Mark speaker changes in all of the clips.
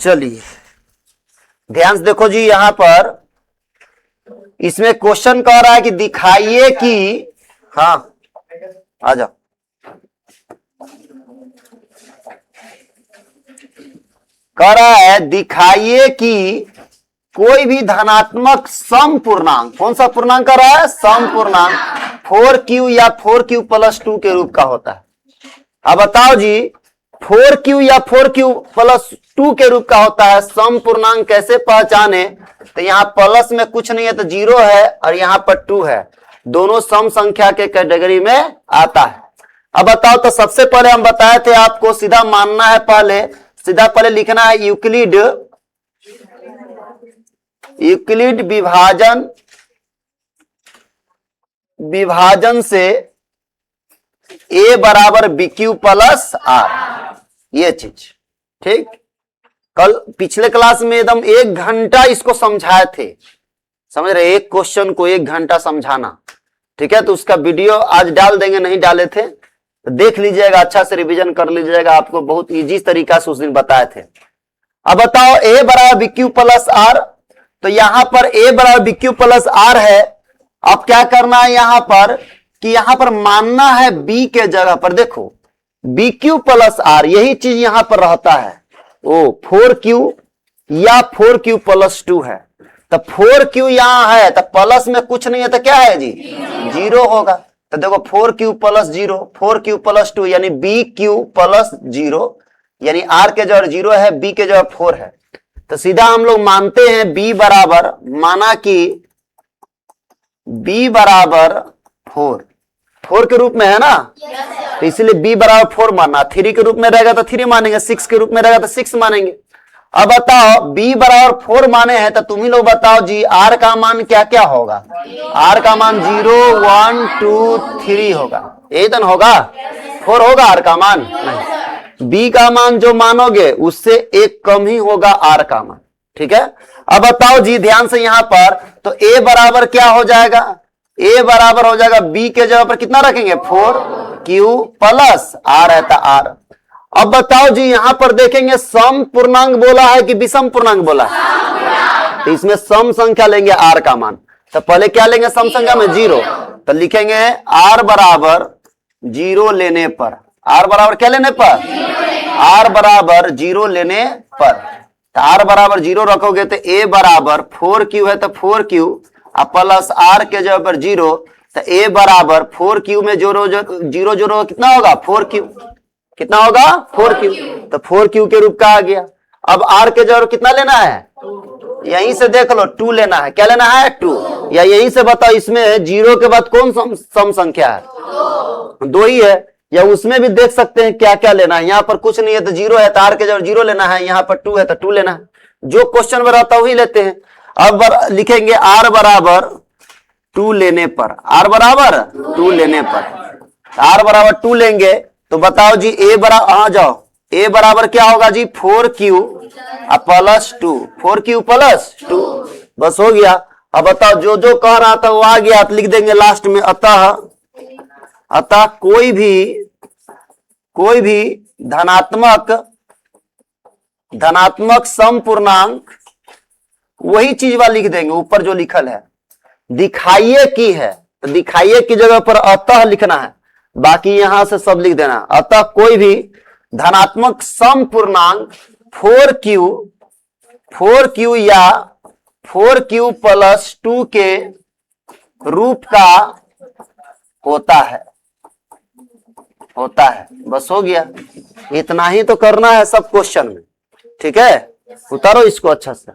Speaker 1: चलिए ध्यान से देखो जी, यहां पर इसमें क्वेश्चन कह रहा है कि दिखाइए कि, हाँ आ जाओ, कह रहा है दिखाइए कि कोई भी धनात्मक सम पूर्णांक, कौन सा पूर्णांक कर रहा है? सम पूर्णांक 4q या 4q प्लस 2 के रूप का होता है। अब बताओ जी, 4q या 4q प्लस 2 के रूप का होता है, सम पूर्णांक कैसे पहचाने? तो यहां प्लस में कुछ नहीं है तो 0 है, और यहां पर 2 है, दोनों सम संख्या के कैटेगरी में आता है। अब बताओ, तो सबसे पहले हम बताए थे आपको सीधा मानना है, पहले लिखना है यूक्लिड विभाजन से a बराबर BQ प्लस R, ये चीज ठीक। कल पिछले क्लास में एकदम 1 घंटा इसको समझाए थे, समझ रहे? एक क्वेश्चन को 1 घंटा समझाना, ठीक है। तो उसका वीडियो आज डाल देंगे, नहीं डाले थे तो देख लीजिएगा, अच्छा से रिवीजन कर लीजिएगा, आपको बहुत इजी तरीका से उस दिन बताए थे। अब बताओ a बराबर BQ प्लस R, तो यहां पर a बराबर BQ प्लस R है। अब क्या करना है यहां पर कि यहां पर मानना है b के जगह पर, देखो BQ प्लस R, यही चीज यहां पर रहता है। ओ 4q या 4q प्लस 2 है, तो 4q यहां है तो प्लस में कुछ नहीं है तो क्या है जी? 0 होगा। तो देखो 4q प्लस 0, 4q प्लस 2 यानी BQ प्लस 0, यानी R के जगह 0 है, B के जगह 4 है। तो सीधा हम लोग मानते हैं B बराबर, माना कि B बराबर 4 के रूप में है ना, तो इसलिए B बराबर 4 माना। 3 के रूप में रहेगा तो 3 मानेंगे, 6 के रूप में रहेगा तो 6 मानेंगे। अब बताओ B बराबर 4 माने हैं, तो तुम ही लोग बताओ जी R का मान क्या क्या होगा? R का मान 0 1 2 3 होगा, यही तो होगा। 4 होगा R का मान? नहीं, B का मान जो मानोगे उससे एक कम ही होगा R का मान, ठीक है। अब बताओ जी ध्यान से यहां पर, तो A बराबर क्या हो जाएगा? A बराबर हो जाएगा B के जगह पर कितना रखेंगे? 4q प्लस R है तो R। अब बताओ जी यहां पर देखेंगे सम पूर्णांक बोला है कि विषम पूर्णांक बोला है? तो इसमें सम संख्या लेंगे R का मान, तो पहले क्या लेंगे सम संख्या में? 0, तो लिखेंगे R बराबर 0 लेने पर, R बराबर क्या लेने पर? R बराबर 0 लेने पर, तो R बराबर 0 रखोगे तो A बराबर 4q है तो 4q प्लस R के जगह पर 0, तो A बराबर 4q में जोड़ो 0 जोड़ो कितना होगा? 4q, कितना होगा? 4q, तो 4q के रूप का आ गया। अब R के जगह कितना लेना है? यहीं से देख लो 2 लेना है, क्या लेना है? 2, या यहीं से बताओ इसमें 0 के बाद कौन सम संख्या है? 2 ही है, या उसमें भी देख सकते हैं क्या क्या लेना है। यहां पर कुछ नहीं है तो 0 है तो R के जगह 0 लेना है, यहां पर 2 है तो 2 लेना है, जो क्वेश्चन में रहता है वही लेते हैं। अब लिखेंगे R बराबर 2 लेने पर, R बराबर 2 लेने पर, R बराबर 2 लेंगे तो बताओ जी A बराबर, आ जाओ, A बराबर क्या होगा जी? 4q प्लस 2, 4q प्लस 2, बस हो गया। अब बताओ जो जो कह रहा था वो आ गया, तो लिख देंगे लास्ट में अतः कोई भी धनात्मक सम पूर्णांक, वही चीज वाला लिख देंगे ऊपर जो लिखल है, दिखाइए की है तो दिखाइए की जगह पर अतः लिखना है, बाकी यहां से सब लिख देना। अतः कोई भी धनात्मक सम पूर्णांक 4q या 4q प्लस 2 के रूप का होता है। बस हो गया, इतना ही तो करना है सब क्वेश्चन में, ठीक है। उतारो इसको अच्छा से।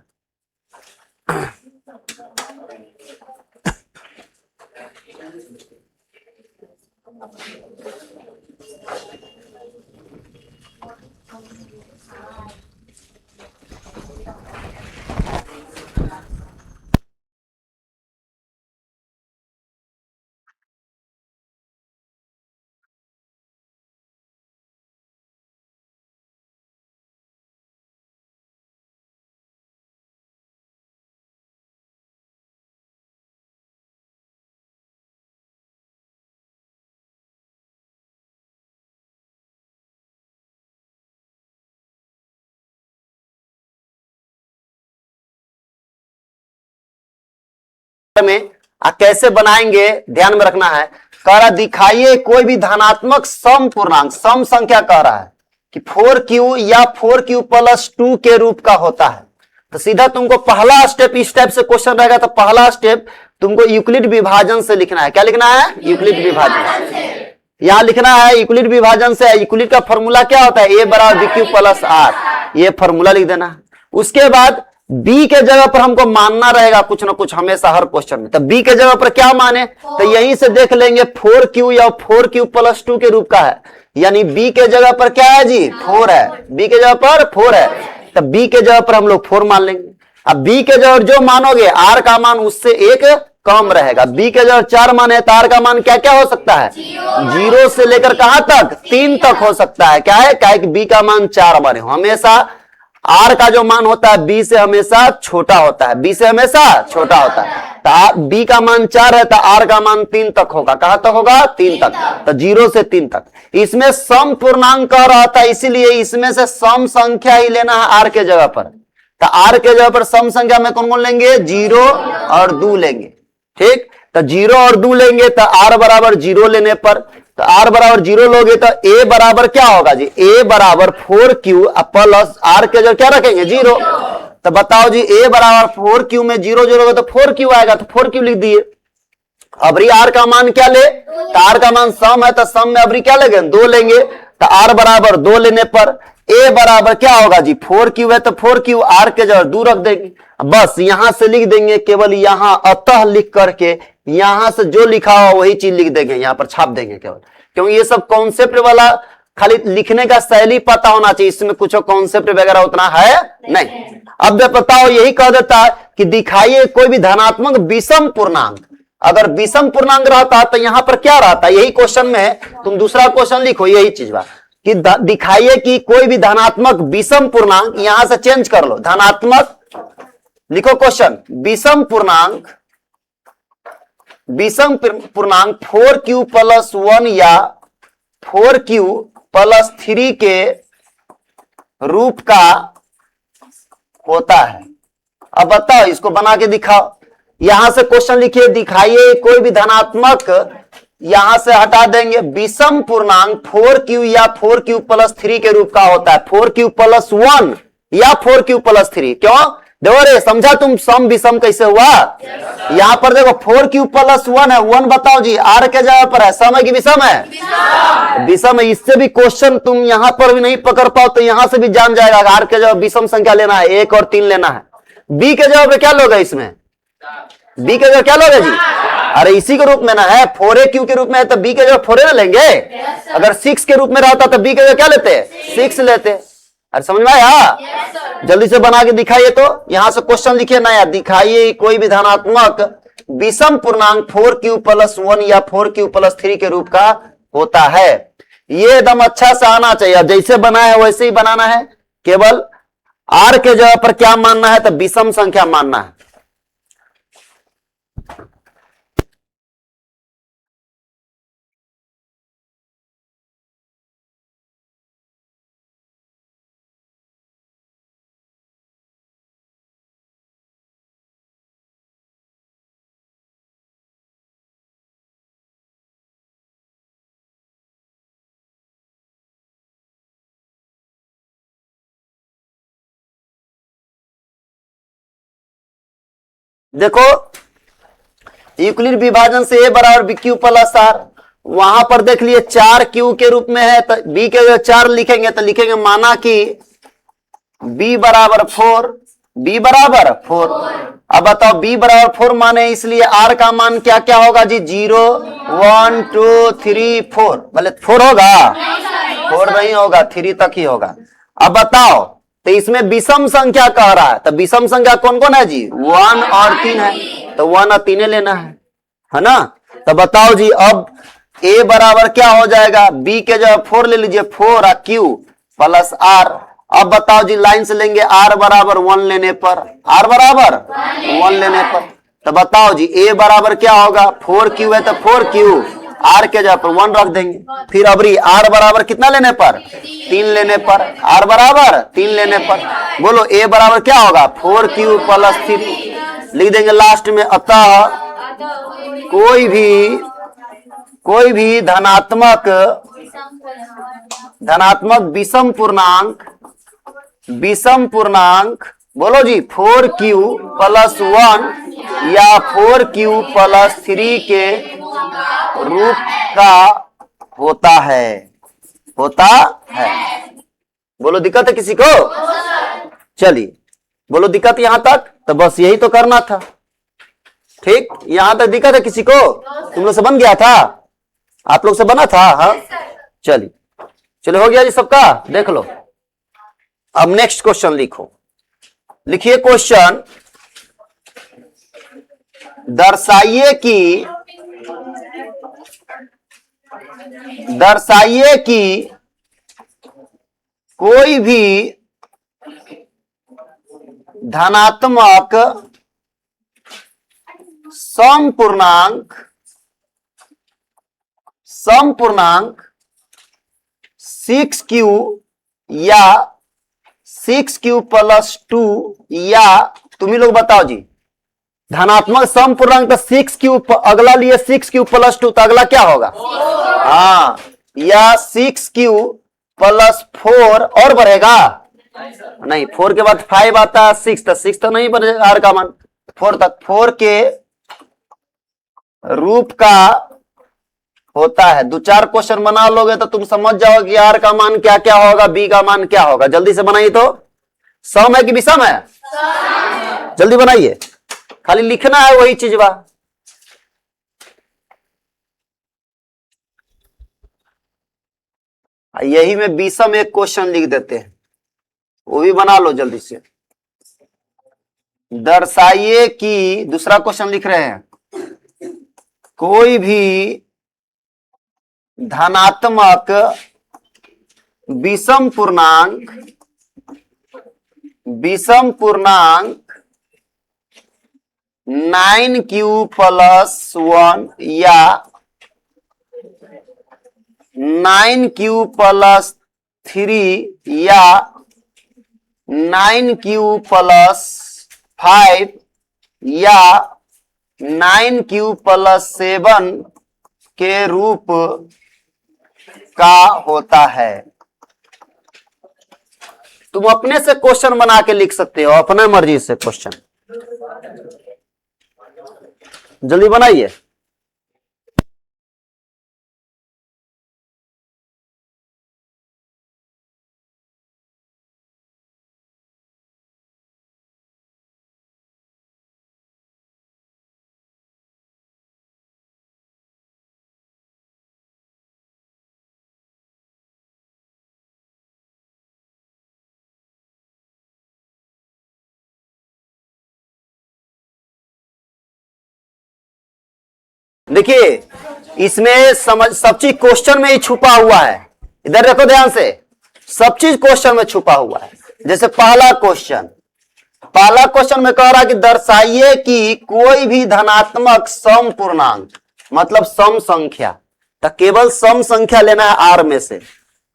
Speaker 1: में कैसे बनाएंगे ध्यान में रखना है। कह रहा दिखाइए कोई भी धनात्मक सम पूर्णांक, सम संख्या कह रहा है कि 4q या 4q प्लस 2 के रूप का होता है। तो सीधा तुमको पहला स्टेप, इस टाइप से क्वेश्चन रहेगा तो पहला स्टेप तुमको यूक्लिड विभाजन से लिखना है। क्या लिखना है? यूक्लिड विभाजन। यहां लिखना है यूक्लिड विभाजन से। यूक्लिड का फॉर्मूला क्या होता है? ए बराबर bq प्लस r, ये फॉर्मूला लिख देना है। उसके बाद b के जगह पर हमको मानना रहेगा कुछ ना कुछ हमेशा हर क्वेश्चन में। तो b के जगह पर क्या माने? तो यहीं से देख लेंगे 4q या 4q प्लस 2 के रूप का है, यानी b के जगह पर क्या है जी? 4 है। b के जगह पर 4 है, तो b के जगह पर हम लोग 4 मान लेंगे। अब b के जगह जो मानोगे r का मान उससे एक कम रहेगा। b के जगह 4 मान है तो r का मान क्या क्या हो सकता है? 0 से लेकर कहां तक? 3 तक हो सकता है। क्या है? क्या है कि b का मान 4 माने। हमेशा r का जो मान होता है b से हमेशा छोटा होता है, b से हमेशा छोटा होता है। तो b का मान 4 है तो r का मान 3 तक होगा। कहां तक होगा? 3 तक। तो 0 से 3 तक। इसमें सम पूर्णांक कह रहा था, इसीलिए इसमें से सम संख्या ही लेना है r के जगह पर। तो r के जगह पर सम संख्या में कौन कौन लेंगे? 0 और 2 लेंगे। ठीक, तो 0 और 2 लेंगे तो r बराबर 0 लेने पर, तो r बराबर 0 लोगे तो a बराबर क्या होगा जी? a बराबर 4q प्लस r के जगह क्या रखेंगे? 0। तो बताओ जी a बराबर 4q में 0 जोड़ोगे तो 4q आएगा, तो 4q लिख दिए। अबरी r का मान क्या ले? तो r का मान सम है, तो सम में अबरी क्या लेंगे? 2 लेंगे। तो r बराबर 2 लेने पर a बराबर क्या होगा जी? 4q है तो 4q, r के जगह 2 रख देंगे। बस यहां से लिख देंगे, केवल यहां अतः लिख करके यहां से जो लिखा हुआ वही चीज लिख देंगे, यहां पर छाप देंगे केवल। क्योंकि ये सब कॉन्सेप्ट वाला खाली लिखने का शैली पता होना चाहिए, इसमें कुछ कॉन्सेप्ट वगैरह उतना है नहीं। अब बताओ, यही कह देता है कि दिखाइए कोई भी धनात्मक विषम पूर्णांक। अगर विषम पूर्णांक रहता तो यहां पर क्या रहता? यही क्वेश्चन में तुम दूसरा क्वेश्चन लिखो, यही चीज बा कि दिखाइए कि कोई भी धनात्मक विषम पूर्णांक, यहां से चेंज कर लो, धनात्मक लिखो क्वेश्चन, विषम पूर्णांक, विषम पूर्णांक 4q प्लस 1 या 4q प्लस 3 के रूप का होता है। अब बताओ, इसको बना के दिखाओ। यहां से क्वेश्चन लिखिए, दिखाइए कोई भी धनात्मक, यहां से हटा देंगे, विषम पूर्णांक 4q या 4q प्लस 3 के रूप का होता है। 4q प्लस 1 या 4q प्लस 3। क्यों? देखो रे, समझा तुम सम विषम कैसे हुआ? यहां पर देखो 4q प्लस 1 है, 1 बताओ जी r के जगह पर है, सम है कि विषम है? विषम है। इससे भी क्वेश्चन तुम यहां पर भी नहीं पकड़ पाओ तो यहां से भी जान जाएगा, r के जगह विषम संख्या लेना है, 1 और 3 लेना है। b के जगह पे क्या लोगे? इसमें b के जगह क्या लोगे जी? अरे इसी के रूप में ना है, 4aq के रूप में है तो b के जगह 4 ना लेंगे। अगर 6 के रूप में रहता तो b के जगह क्या लेते? 6 लेते। अरे समझ में आया? जल्दी से बना के दिखाइए। तो यहां से क्वेश्चन लिखिए नया, दिखाइए कोई भी धनात्मक विषम पूर्णांक 4q प्लस 1 या 4q प्लस 3 के रूप का होता है। ये एकदम अच्छा से आना चाहिए, जैसे बना है वैसे ही बनाना है, केवल r के जगह पर क्या मानना है? तो विषम संख्या मानना है। देखो, यूक्लिड विभाजन से a बराबर bq प्लस r, वहां पर देख लिए 4q के रूप में है तो b के जगह 4 लिखेंगे तो लिखेंगे माना कि b बराबर 4, b बराबर 4। अब बताओ b बराबर 4 माने, इसलिए r का मान क्या क्या होगा जी? 0 1 2 3 4। बोले 4 होगा? 4 नहीं होगा, 3 तक ही होगा। अब बताओ, तो इसमें विषम संख्या कह रहा है, तो विषम संख्या कौन कौन है जी? 1 और 3 है, तो 1 और 3 लेना है ना? तो बताओ जी, अब a बराबर क्या हो जाएगा? b के जगह 4 ले लीजिए, 4 और q प्लस r। अब बताओ जी, लाइन से लेंगे, r बराबर 1 लेने पर, r बराबर 1 लेने पर, तो बताओ जी a बराबर क्या होगा? 4q है तो 4q, r के जगह पर 1 रख देंगे। फिर अबरी r बराबर कितना लेने पर? 3 लेने पर, r बराबर 3 लेने पर। बोलो a बराबर क्या होगा? 4q प्लस 3 लिख देंगे लास्ट में। अतः कोई भी धनात्मक विषम पूर्णांक बोलो जी 4q + 1 या 4q + 3 के रूप का होता है। बोलो दिक्कत है किसी को? चलिए बोलो दिक्कत यहां तक? तो बस यही तो करना था। ठीक, यहां तक दिक्कत है किसी को? तुम लोग से बन गया था? आप लोग से बना था? हाँ चलिए, चलो हो गया जी सबका। देख लो अब नेक्स्ट क्वेश्चन लिखो। लिखिए क्वेश्चन, दर्शाइए कि कोई भी धनात्मक समपूर्णांक 6q या 6q + 2 या तुम ही लोग बताओ जी, धनात्मक समपूर्णांक तो 6q, अगला लिए 6q + 2 तो अगला क्या होगा? हाँ, या 6q + 4 और बढ़ेगा नहीं, 4 के बाद 5 आता है, 6 तो 6 तो नहीं बनेगा, आर का मान 4 तक 4 के रूप का होता है। 2-4 क्वेश्चन बना लोगे तो तुम समझ जाओगे आर का मान क्या क्या होगा, बी का मान क्या होगा। जल्दी से बनाइए। तो सम है कि विषम है? जल्दी बनाइए, खाली लिखना है वही चीज बा। यही में विषम एक क्वेश्चन लिख देते हैं, वो भी बना लो जल्दी से। दर्शाइए कि, दूसरा क्वेश्चन लिख रहे हैं, कोई भी धनात्मक विषम पूर्णांक 9q + 1 या 9q + 3 या 9q + 5 या 9q + 7 के रूप का होता है। तुम अपने से क्वेश्चन बना के लिख सकते हो, अपने मर्जी से क्वेश्चन। जल्दी बनाइए। देखिए इसमें सब चीज क्वेश्चन में ही छुपा हुआ है। इधर देखो ध्यान से, सब चीज क्वेश्चन में छुपा हुआ है। जैसे पहला क्वेश्चन में कह रहा है कि दर्शाइए कि कोई भी धनात्मक सम पूर्णांक, मतलब सम संख्या, तो केवल सम संख्या लेना है आर में से,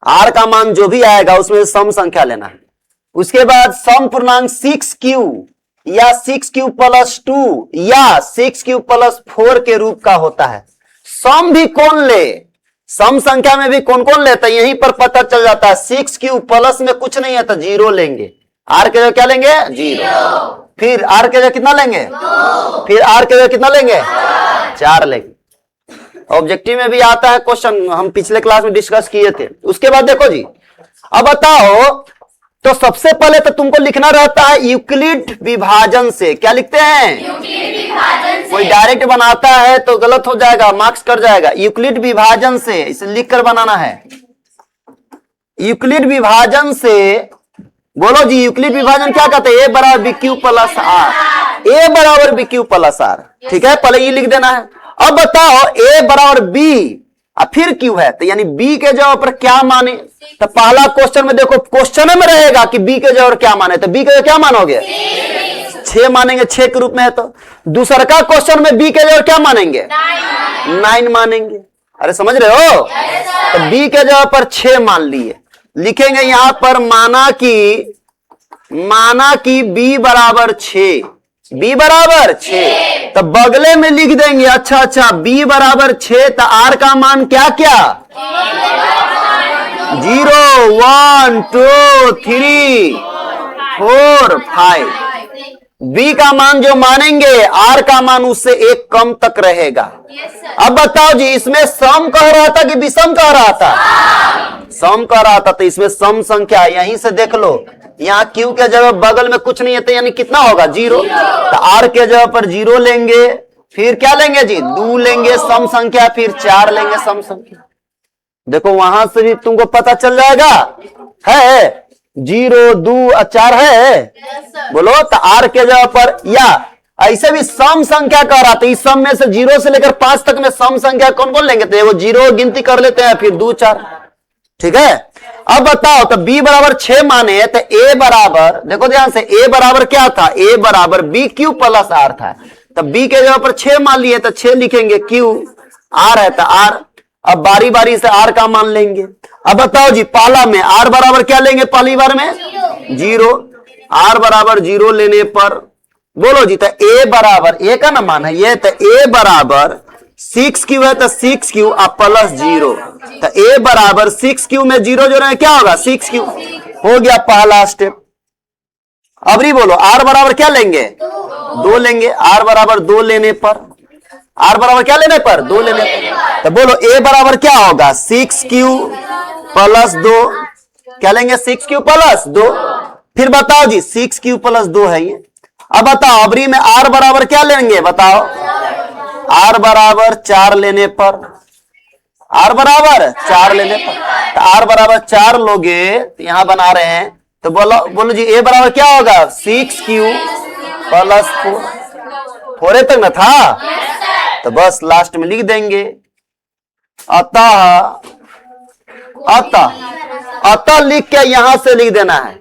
Speaker 1: आर का मान जो भी आएगा उसमें से सम संख्या लेना है। उसके बाद सम पूर्णांक 6q या 6q + 2 या 6q + 4 के रूप का होता है। सम भी कौन ले, सम संख्या में भी कौन कौन लेता है यहीं पर पता चल जाता है। 6q प्लस में कुछ नहीं है तो 0 लेंगे, आर के जगह क्या लेंगे? 0। फिर आर के जगह कितना लेंगे? 2। फिर आर के जगह कितना लेंगे? 4 लेंगे। ऑब्जेक्टिव में भी आता है क्वेश्चन, हम पिछले क्लास में डिस्कस किए थे। उसके बाद देखो जी, अब बताओ, तो सबसे पहले तो तुमको लिखना रहता है यूक्लिड विभाजन से। क्या लिखते हैं? यूक्लिड विभाजन से। कोई डायरेक्ट बनाता है तो गलत हो जाएगा, मार्क्स कट जाएगा। यूक्लिड विभाजन से, इसे लिखकर बनाना है। यूक्लिड विभाजन से, बोलो जी यूक्लिड विभाजन क्या कहते हैं? A = BQ + R, A = BQ + R। ठीक है, पहले ये लिख देना है। अब बताओ A = B और फिर Q है, तो यानी B के जगह पर क्या माने? तो पहला क्वेश्चन में देखो, क्वेश्चन में रहेगा कि B के जगह क्या माने, तो B के जगह क्या मानोगे? 6 मानेंगे, 6 के रूप में है। तो दूसरा का क्वेश्चन में B के जगह क्या मानेंगे? 9 मानेंगे। अरे समझ रहे हो? तो B के जगह पर 6 मान लिए। लिखेंगे यहां पर माना कि B = 6, बी बराबर 6, तो बगले में लिख देंगे। अच्छा, बी बराबर 6, तो आर का मान क्या क्या 0 1 2 3 4 5। बी का मान जो मानेंगे आर का मान उससे एक कम तक रहेगा। अब बताओ जी, इसमें सम कह रहा था कि विषम कह रहा था? सम कह रहा था, तो इसमें सम संख्या यहीं से देख लो। यहाँ क्यू के जगह बगल में कुछ नहीं है, तो यानी कितना होगा 0। तो आर के जगह पर 0 लेंगे, फिर क्या लेंगे जी 2 लेंगे सम संख्या, फिर 4 लेंगे सम संख्या। देखो वहां से भी तुमको पता चल जाएगा है 0 2 और 4 है। बोलो, तो आर के जगह पर या ऐसे भी सम संख्या कह रहा था। इस सम में से 0 से लेकर 5 तक में सम संख्या कौन कौन लेंगे? तो वो 0 गिनती कर लेते हैं, फिर 2 4। ठीक है, अब बताओ, तो b बराबर 6 माने तो a बराबर, देखो ध्यान से, a बराबर क्या था? a बराबर b क्यू प्लस r था। तो b के जगह पर 6 मान लिए, तो 6 लिखेंगे, क्यू r है तो r। अब बारी बारी से r का मान लेंगे। अब बताओ जी, पहला में r बराबर क्या लेंगे? पहली बार में 0। r बराबर 0 लेने पर बोलो जी, तो a बराबर, a का ना मान है ये, तो a बराबर 6 क्यू है, तो 6 क्यू अब प्लस 0। तो a बराबर 6 क्यू में 0 जो रहे क्या होगा 6 क्यू हो गया पहला स्टेप। अब नहीं बोलो, r बराबर क्या लेंगे 2 लेंगे। r बराबर 2 लेने पर, r बराबर क्या लेने पर 2 लेने पर, तो बोलो a बराबर क्या होगा 6 क्यू प्लस 2। क्या लेंगे 6 क्यू प्लस 2। फिर बताओ जी 6 क्यू प्लस 2 है ये। अब बताओ अबरी में r बराबर क्या लेंगे? बताओ, r बराबर 4 लेने पर, r बराबर 4 लेने पर, तो r बराबर 4 लोगे तो यहां बना रहे हैं, तो बोलो जी a बराबर क्या होगा 6 क्यू प्लस 4। 4 तक ना था, तो बस लास्ट में लिख देंगे अतः लिख के यहां से लिख देना है।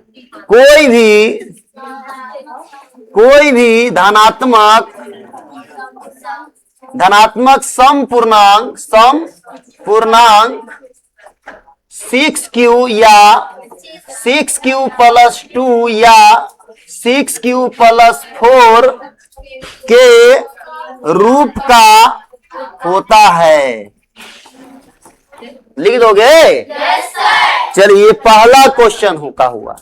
Speaker 1: कोई भी धनात्मक सम पूर्णांक 6q या 6q प्लस 2 या 6q प्लस 4 के रूप का होता है। लिख दोगे? चलिए, पहला क्वेश्चन का हुआ।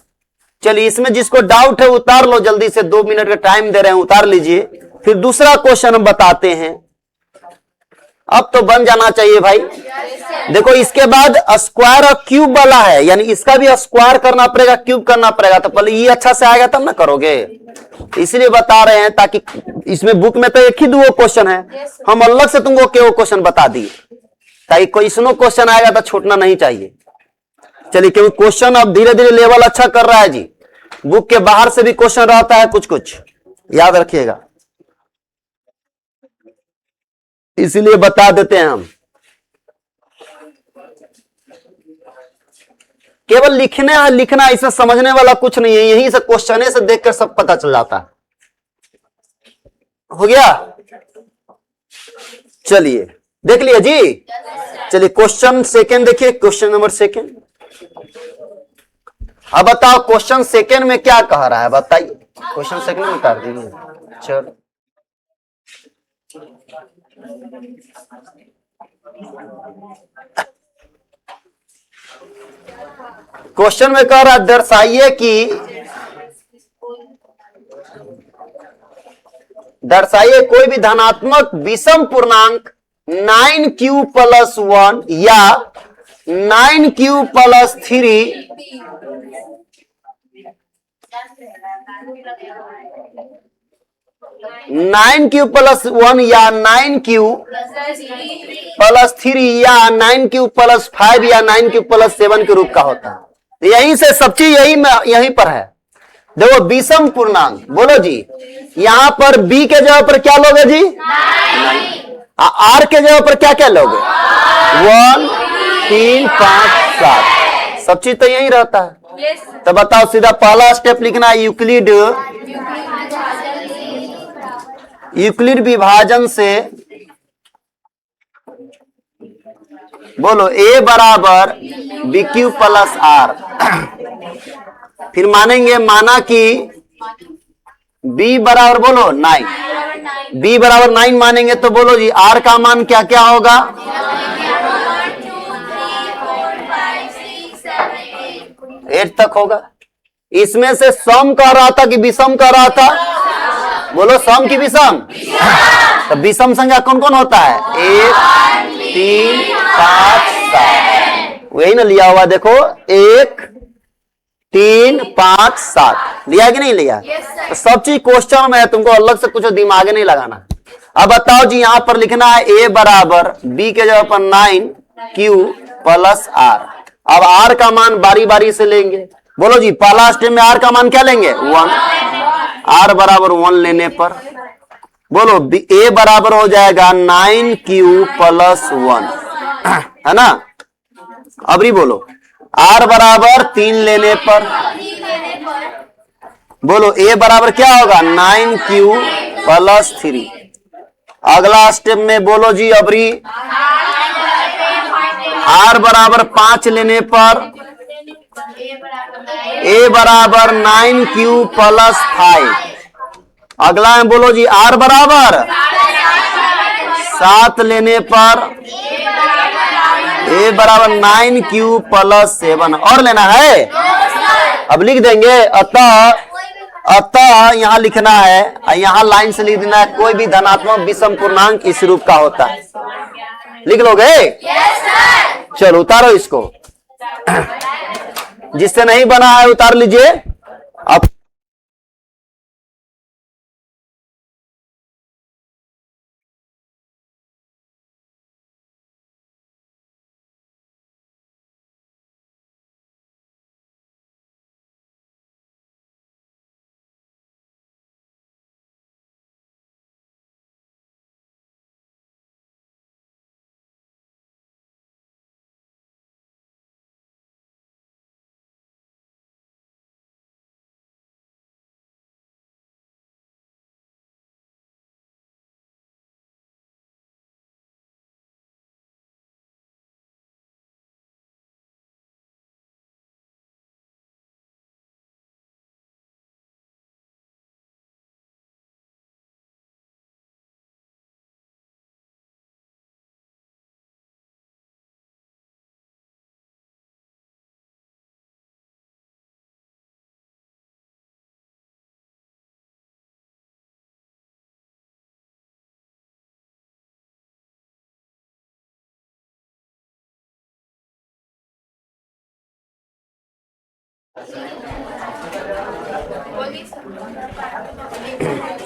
Speaker 1: चलिए, इसमें जिसको डाउट है उतार लो, जल्दी से 2 मिनट का टाइम दे रहे हैं, उतार लीजिए। फिर दूसरा क्वेश्चन हम बताते हैं। अब तो बन जाना चाहिए भाई। देखो, इसके बाद स्क्वायर और क्यूब वाला है, यानी इसका भी स्क्वायर करना पड़ेगा, क्यूब करना पड़ेगा। तो पहले ये अच्छा से आएगा तब ना करोगे, इसलिए बता रहे हैं, ताकि इसमें बुक में तो एक ही 2 क्वेश्चन है, हम अलग से तुमको क्यों क्वेश्चन बता दिए, ताकि कोई इसनो क्वेश्चन आएगा तो छूटना नहीं चाहिए। चलिए, क्योंकि क्वेश्चन अब धीरे धीरे लेवल अच्छा कर रहा है जी। बुक के बाहर से भी क्वेश्चन रहता है, कुछ कुछ याद रखिएगा, इसीलिए बता देते हैं हम। केवल लिखना इसमें समझने वाला कुछ नहीं है, यहीं से क्वेश्चन से देखकर सब पता चल जाता है। हो गया? चलिए, देख लिया जी। चलिए, क्वेश्चन सेकंड देखिए, क्वेश्चन नंबर सेकंड। अब बताओ क्वेश्चन सेकंड में क्या कह रहा है, बताइए। क्वेश्चन सेकंड में उतार दीजिए। चलो, क्वेश्चन में कह रहा है, दर्शाइए कोई भी धनात्मक विषम पूर्णांक 9q प्लस 1 या 9q प्लस 3 9q प्लस 1 या 9q प्लस 3 या 9q प्लस 5 या 9q प्लस 7 के रूप का होता है। यहीं से सब चीज यहीं पर है। देखो, विषम पूर्णांक, बोलो जी, यहां पर b के जगह पर क्या लोगे जी 9। r के जगह पर क्या क्या लोगे 1 3 5 7, सब चीज तो यही रहता है। तो बताओ, सीधा पहला स्टेप लिखना है, यूक्लिड विभाजन से बोलो a बराबर bq प्लस r। फिर मानेंगे, माना कि बी बराबर बोलो 9, बी बराबर 9 मानेंगे तो बोलो जी आर का मान क्या क्या होगा? 8 तक होगा। इसमें से सम कह रहा था कि विषम कह रहा था? बोलो सम की विषम? तो विषम संख्या कौन कौन होता है? 1 3 5 7, वही ना लिया हुआ देखो, 1 3 5 7 लिया कि नहीं लिया? तो सब चीज क्वेश्चन में है, तुमको अलग से कुछ दिमाग नहीं लगाना। अब बताओ जी, यहां पर लिखना है ए बराबर बी के जगह पर 9 Q प्लस आर। अब आर का मान बारी बारी से लेंगे। बोलो जी पहला स्टेप में आर का मान क्या लेंगे? 1। आर बराबर 1 लेने पर बोलो ए बराबर हो जाएगा 9Q प्लस 1, है ना? अब भी बोलो आर बराबर 3 लेने पर बोलो ए बराबर क्या होगा? 9Q plus 3। अगला स्टेप में बोलो जी अबरी आर बराबर 5 लेने पर ए बराबर 9Q प्लस 5। अगला में बोलो जी आर बराबर 7 लेने पर ए बराबर 9Q प्लस 7। और लेना है? अब लिख देंगे अतः यहां लिखना है, यहां लाइन से लिख देना है कोई भी धनात्मक विषम पूर्णांक इस रूप का होता है। लिख लोगे? चलो उतारो इसको, जिससे नहीं बना है उतार लीजिए। अब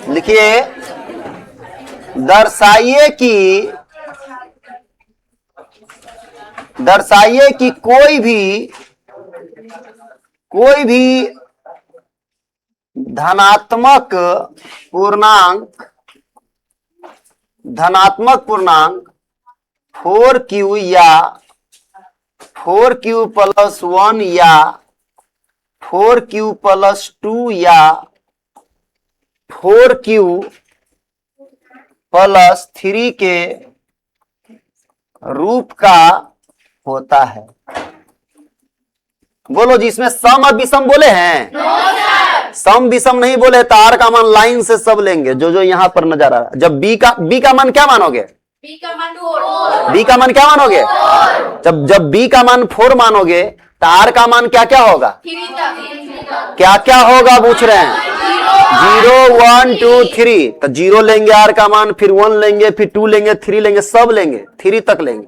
Speaker 1: लिखिए दर्शाइए कि कोई भी धनात्मक पूर्णांक 4Q या 4Q प्लस 1 या 4Q प्लस 2 या 4Q प्लस 3 के रूप का होता है। बोलो जी इसमें सम और विषम बोले हैं? सम विषम नहीं बोले तो आर का मान लाइन से सब लेंगे जो यहां पर नजर आ रहा है। जब बी का मान क्या मानोगे? बी का मान क्या मानोगे? जब बी का मान 4 मानोगे तो आर का मान क्या क्या होगा? क्या क्या होगा पूछ रहे हैं? 0 1 2 3। तो 0 लेंगे आर का मान, फिर 1 लेंगे, फिर 2 लेंगे, 3 लेंगे, सब लेंगे, 3 तक लेंगे,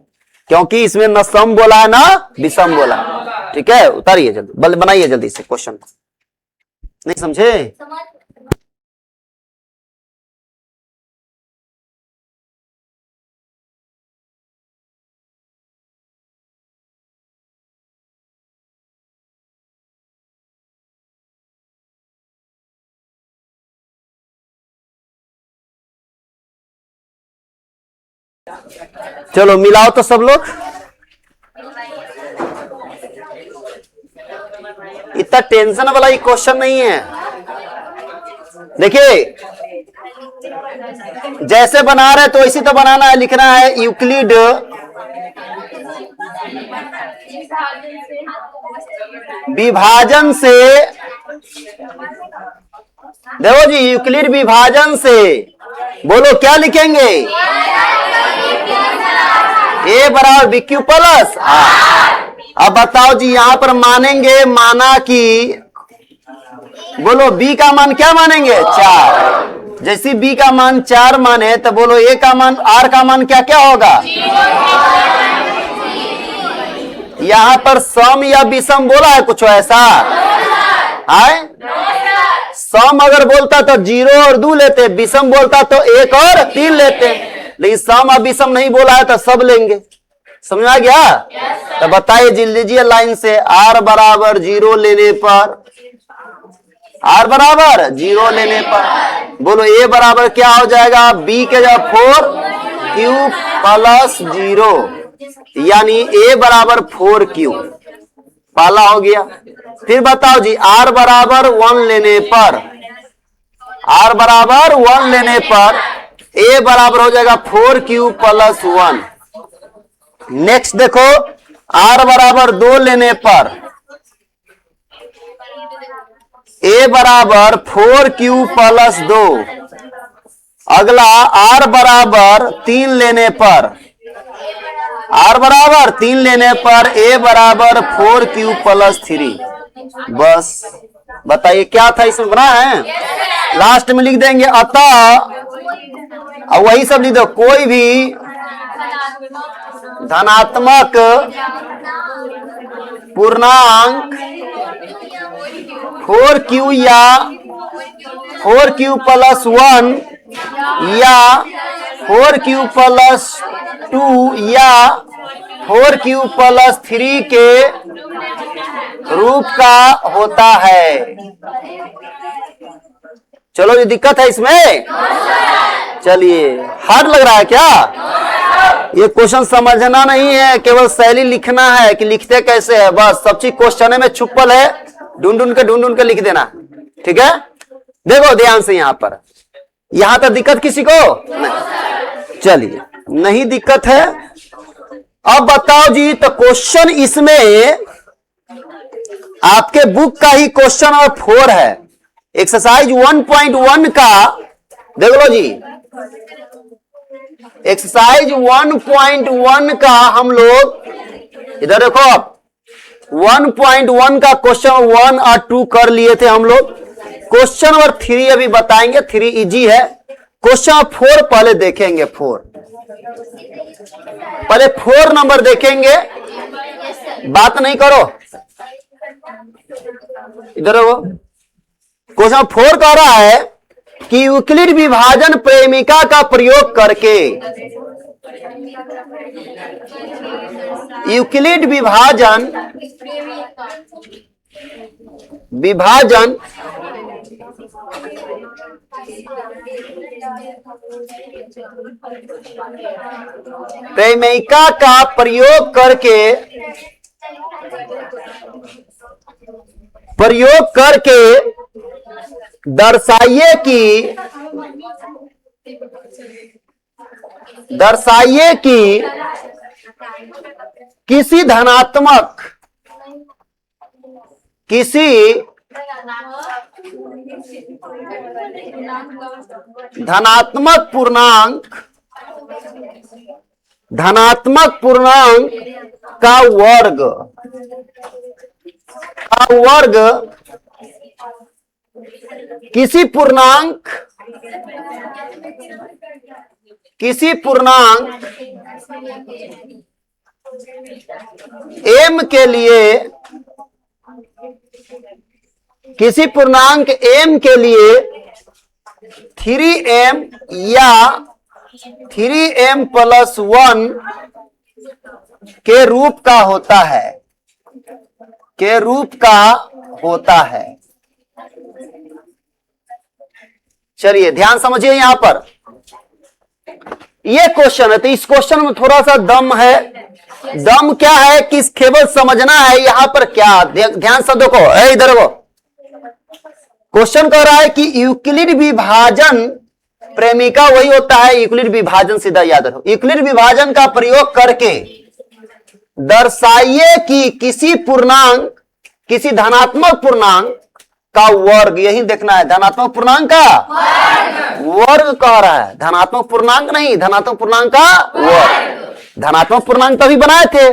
Speaker 1: क्योंकि इसमें न सम बोला है ना विषम बोला। ठीक है, उतारिए जल्दी, बनाइए जल्दी से क्वेश्चन। नहीं समझे? चलो मिलाओ तो सब लोग। इतना टेंशन वाला ये क्वेश्चन नहीं है। देखिए जैसे बना रहे तो इसी तो बनाना है, लिखना है यूक्लिड विभाजन से देखो जी, यूक्लिड विभाजन से बोलो क्या लिखेंगे? ए बराबर बी क्यू प्लस आर। अब बताओ जी, यहां पर मानेंगे, माना कि बोलो बी का मान क्या मानेंगे? 4। जैसे बी का मान 4 माने तो बोलो ए का मान, आर का मान क्या क्या होगा? यहां पर सम या विषम बोला है कुछ ऐसा है? सम अगर बोलता तो 0 और 2 लेते, विषम बोलता तो 1 और 3 लेते, लेकिन सम और विषम नहीं बोला है तो सब लेंगे। समझ आ गया? तो बताइए जी, लीजिए लाइन से, आर बराबर 0 लेने पर, आर बराबर 0 लेने पर बोलो ए बराबर क्या हो जाएगा? बी के जगह 4 क्यू प्लस 0, यानी ए बराबर 4 क्यू पाला हो गया। फिर बताओ जी, आर बराबर 1 लेने पर, आर बराबर 1 लेने पर ए बराबर हो जाएगा 4 क्यू प्लस 1। नेक्स्ट देखो, आर बराबर 2 लेने पर ए बराबर 4 क्यू प्लस 2। अगला आर बराबर 3 लेने पर, आर बराबर 3 लेने पर ए बराबर 4 क्यू प्लस 3। बस बताइए क्या था इसमें बना है? लास्ट में लिख देंगे अतः, और वही सब लिख दो, कोई भी धनात्मक पूर्णांक 4q या 4q प्लस 1 या 4q प्लस 2 या 4q प्लस 3 के रूप का होता है। चलो, ये दिक्कत है इसमें? चलिए, हार्ड लग रहा है क्या? ये क्वेश्चन समझना नहीं है, केवल शैली लिखना है कि लिखते कैसे है, बस सब चीज क्वेश्चन में छुपल है, ढूंढ ढूंढ के लिख देना। ठीक है, देखो ध्यान से, यहां पर, यहां तक दिक्कत किसी को नहीं? चलिए, नहीं दिक्कत है। अब बताओ जी, तो क्वेश्चन इसमें आपके बुक का ही क्वेश्चन नंबर 4 है, एक्सरसाइज 1.1 का। देख लो जी, एक्सरसाइज 1.1 का हम लोग, इधर देखो आप, 1.1 का क्वेश्चन 1 और 2 कर लिए थे हम लोग। क्वेश्चन नंबर 3 अभी बताएंगे, 3 इजी है। क्वेश्चन 4 पहले देखेंगे, 4 पहले 4 नंबर देखेंगे, बात नहीं करो, इधर वो क्वेश्चन 4 कह रहा है कि यूक्लिड विभाजन प्रेमिका का प्रयोग करके, यूक्लिड विभाजन प्रेमिका का प्रयोग करके दर्शाइए कि किसी धनात्मक पूर्णांक का वर्ग किसी पूर्णांक m के लिए, किसी पूर्णांक m के लिए 3m या 3m प्लस 1 के रूप का होता है, चलिए ध्यान समझिए, यहां पर ये क्वेश्चन है, तो इस क्वेश्चन में थोड़ा सा दम है। दम क्या है कि केवल समझना है यहां पर क्या, ध्यान से देखो, इधर वो क्वेश्चन कह रहा है कि यूक्लिड विभाजन प्रेमिका वही होता है, यूक्लिड विभाजन सीधा याद रखो, यूक्लिड विभाजन का प्रयोग करके दर्शाइए कि किसी धनात्मक पूर्णांक का वर्ग, यही देखना है, धनात्मक पूर्णांक का वर्ग कह रहा है, धनात्मक पूर्णांक नहीं, धनात्मक पूर्णांक का वर्ग। धनात्मक पूर्णांक तभी बनाए थे,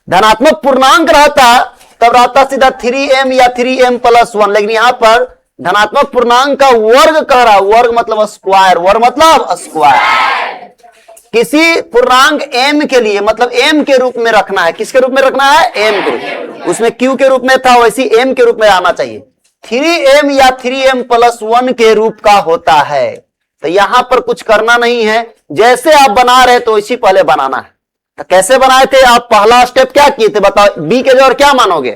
Speaker 1: धनात्मक पूर्णांक रहता तब रहता सीधा 3m या 3m+1, लेकिन यहां पर धनात्मक पूर्णांक का वर्ग कह रहा है, वर्ग मतलब स्क्वायर, वर्ग मतलब स्क्वायर। किसी पूर्णांक m के लिए मतलब m के रूप में रखना है, किसके रूप में रखना है, m के रूप, उसमें q के रूप में था वैसी m के रूप में आना चाहिए, 3m या 3m+1 के रूप का होता है। तो यहां पर कुछ करना नहीं है, जैसे आप बना रहे तो इसी पहले बनाना है। तो कैसे बनाए थे आप, पहला स्टेप क्या किए थे बताओ, b के जगह क्या मानोगे,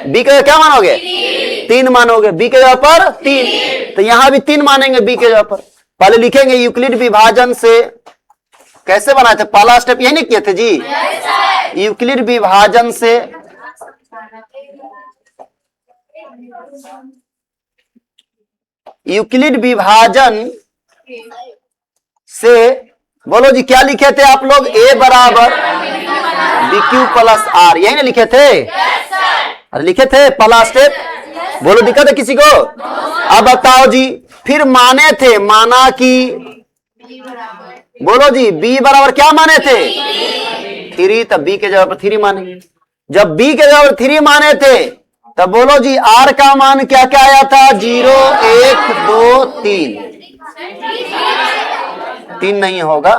Speaker 1: b के जगह क्या मानोगे, 3 मानोगे, b के जगह पर 3, तो यहां भी 3 मानेंगे b के जगह पर। पहले लिखेंगे यूक्लिड विभाजन से, कैसे बनाए थे, पहला स्टेप यही नहीं किए थे जी, यूक्लिड विभाजन से, यूक्लिड विभाजन से बोलो जी क्या लिखे थे आप लोग, a बराबर BQ+R, यही ना लिखे थे, अरे लिखे थे पहला स्टेप, बोलो दिक्कत है किसी को। अब बताओ जी, फिर माने थे, माना कि बोलो जी b बराबर क्या माने थे 3, तब b के जगह पर 3 मानेंगे। जब b के जगह पर 3 माने थे तब बोलो जी r का मान क्या क्या आया था, 0 1 2 3, 3 नहीं होगा,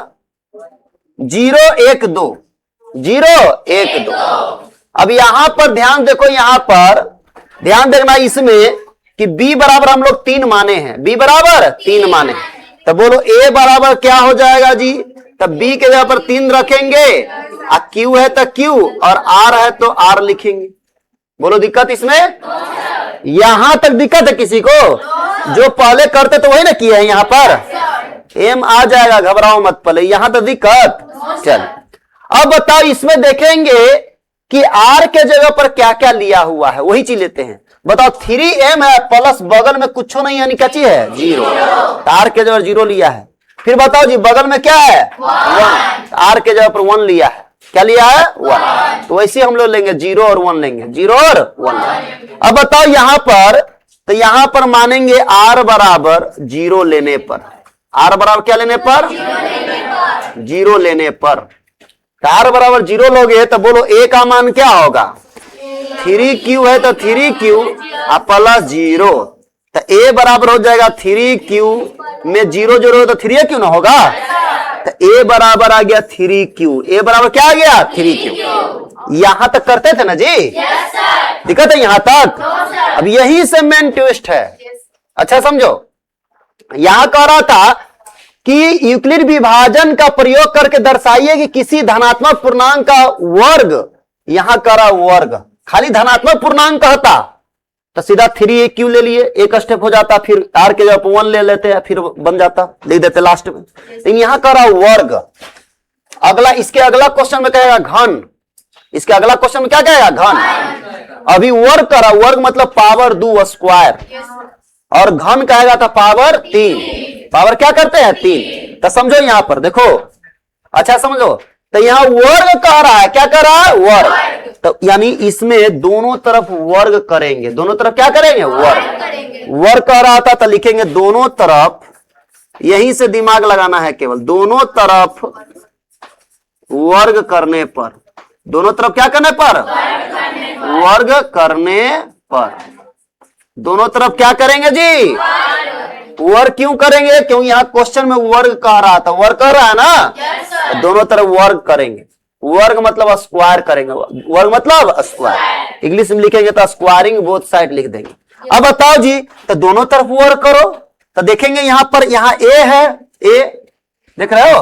Speaker 1: 0 1 2, 0 1 2। अब यहां पर ध्यान देखो, यहां पर ध्यान देखना इसमें कि b बराबर हम लोग 3 माने हैं, b बराबर 3 माने, तब बोलो a बराबर क्या हो जाएगा जी, तब b के जगह पर 3 रखेंगे, q है तो q और r है तो r लिखेंगे। बोलो दिक्कत इसमें, यहां तक दिक्कत है किसी को, जो पहले करते तो वही ना किया है, यहां पर m आ जाएगा, घबराओ मत, पहले यहां तक दिक्कत। चल अब बताओ, इसमें देखेंगे कि r के जगह पर क्या क्या लिया हुआ है, वही चीज लेते हैं। बताओ 3m है प्लस बगल में कुछ नहीं, यानी क्या चीज है, 0, r के जगह 0 लिया है। फिर बताओ जी बगल में क्या है, 1, r के जगह पर 1 लिया है, क्या लिया है, 1, तो वैसे हम लोग लेंगे 0 और 1 लेंगे, 0 और 1। अब बताओ यहां पर, तो यहां पर मानेंगे r बराबर 0 लेने पर, r बराबर क्या लेने पर, 0 लेने पर, r बराबर 0 लोगे तो बोलो a का मान क्या होगा, 3q है तो 3q प्लस 0, तो a बराबर हो जाएगा 3q में 0 0 तो 3q ना होगा, तो a बराबर आ गया 3q, a बराबर क्या आ गया 3q। यहां तक करते थे ना जी, दिक्कत है यहां तक। अब यही से मेन ट्विस्ट है, अच्छा समझो, यहां कह रहा था कि यूक्लिड विभाजन का प्रयोग करके दर्शाइए कि किसी धनात्मक पूर्णांक का वर्ग, यहां कह रहा वर्ग, खाली धनात्मक पूर्णांक कहता तो सीधा 3aq ले लिए, एक स्टेप हो जाता, फिर r के जगह 1 ले लेते हैं, फिर बन जाता, लिख देते लास्ट में। लेकिन यहां कह रहा वर्ग। अगला, इसके अगला क्वेश्चन में कहेगा घन, इसके अगला क्वेश्चन में क्या कहेगा, घन। अभी वर्ग कह रहा, वर्ग मतलब पावर 2 स्क्वायर, और घन कहेगा था पावर 3, पावर क्या करते हैं 3। तो समझो यहां पर देखो, अच्छा समझो, तो यहां वर्ग कह रहा है, क्या कह रहा है, वर्ग, तो यानी इसमें दोनों तरफ वर्ग करेंगे, दोनों तरफ क्या करेंगे, वर्ग, वर्ग कह रहा था तो लिखेंगे दोनों तरफ, यहीं से दिमाग लगाना है केवल, दोनों तरफ वर्ग करने पर, दोनों तरफ क्या करने पर, वर्ग करने पर, दोनों तरफ क्या करेंगे जी, वर्ग क्यों करेंगे, क्योंकि यहां क्वेश्चन में वर्ग कह रहा था, वर्ग कह रहा है ना, दोनों तरफ वर्ग करेंगे, वर्ग मतलब स्क्वायर करेंगे, वर्ग मतलब स्क्वायर, इंग्लिश में लिखेंगे तो स्क्वायरिंग बोथ साइड लिख देंगे। अब बताओ जी, तो दोनों तरफ वर्ग करो, तो देखेंगे यहां पर, यहां a है, a देख रहे हो,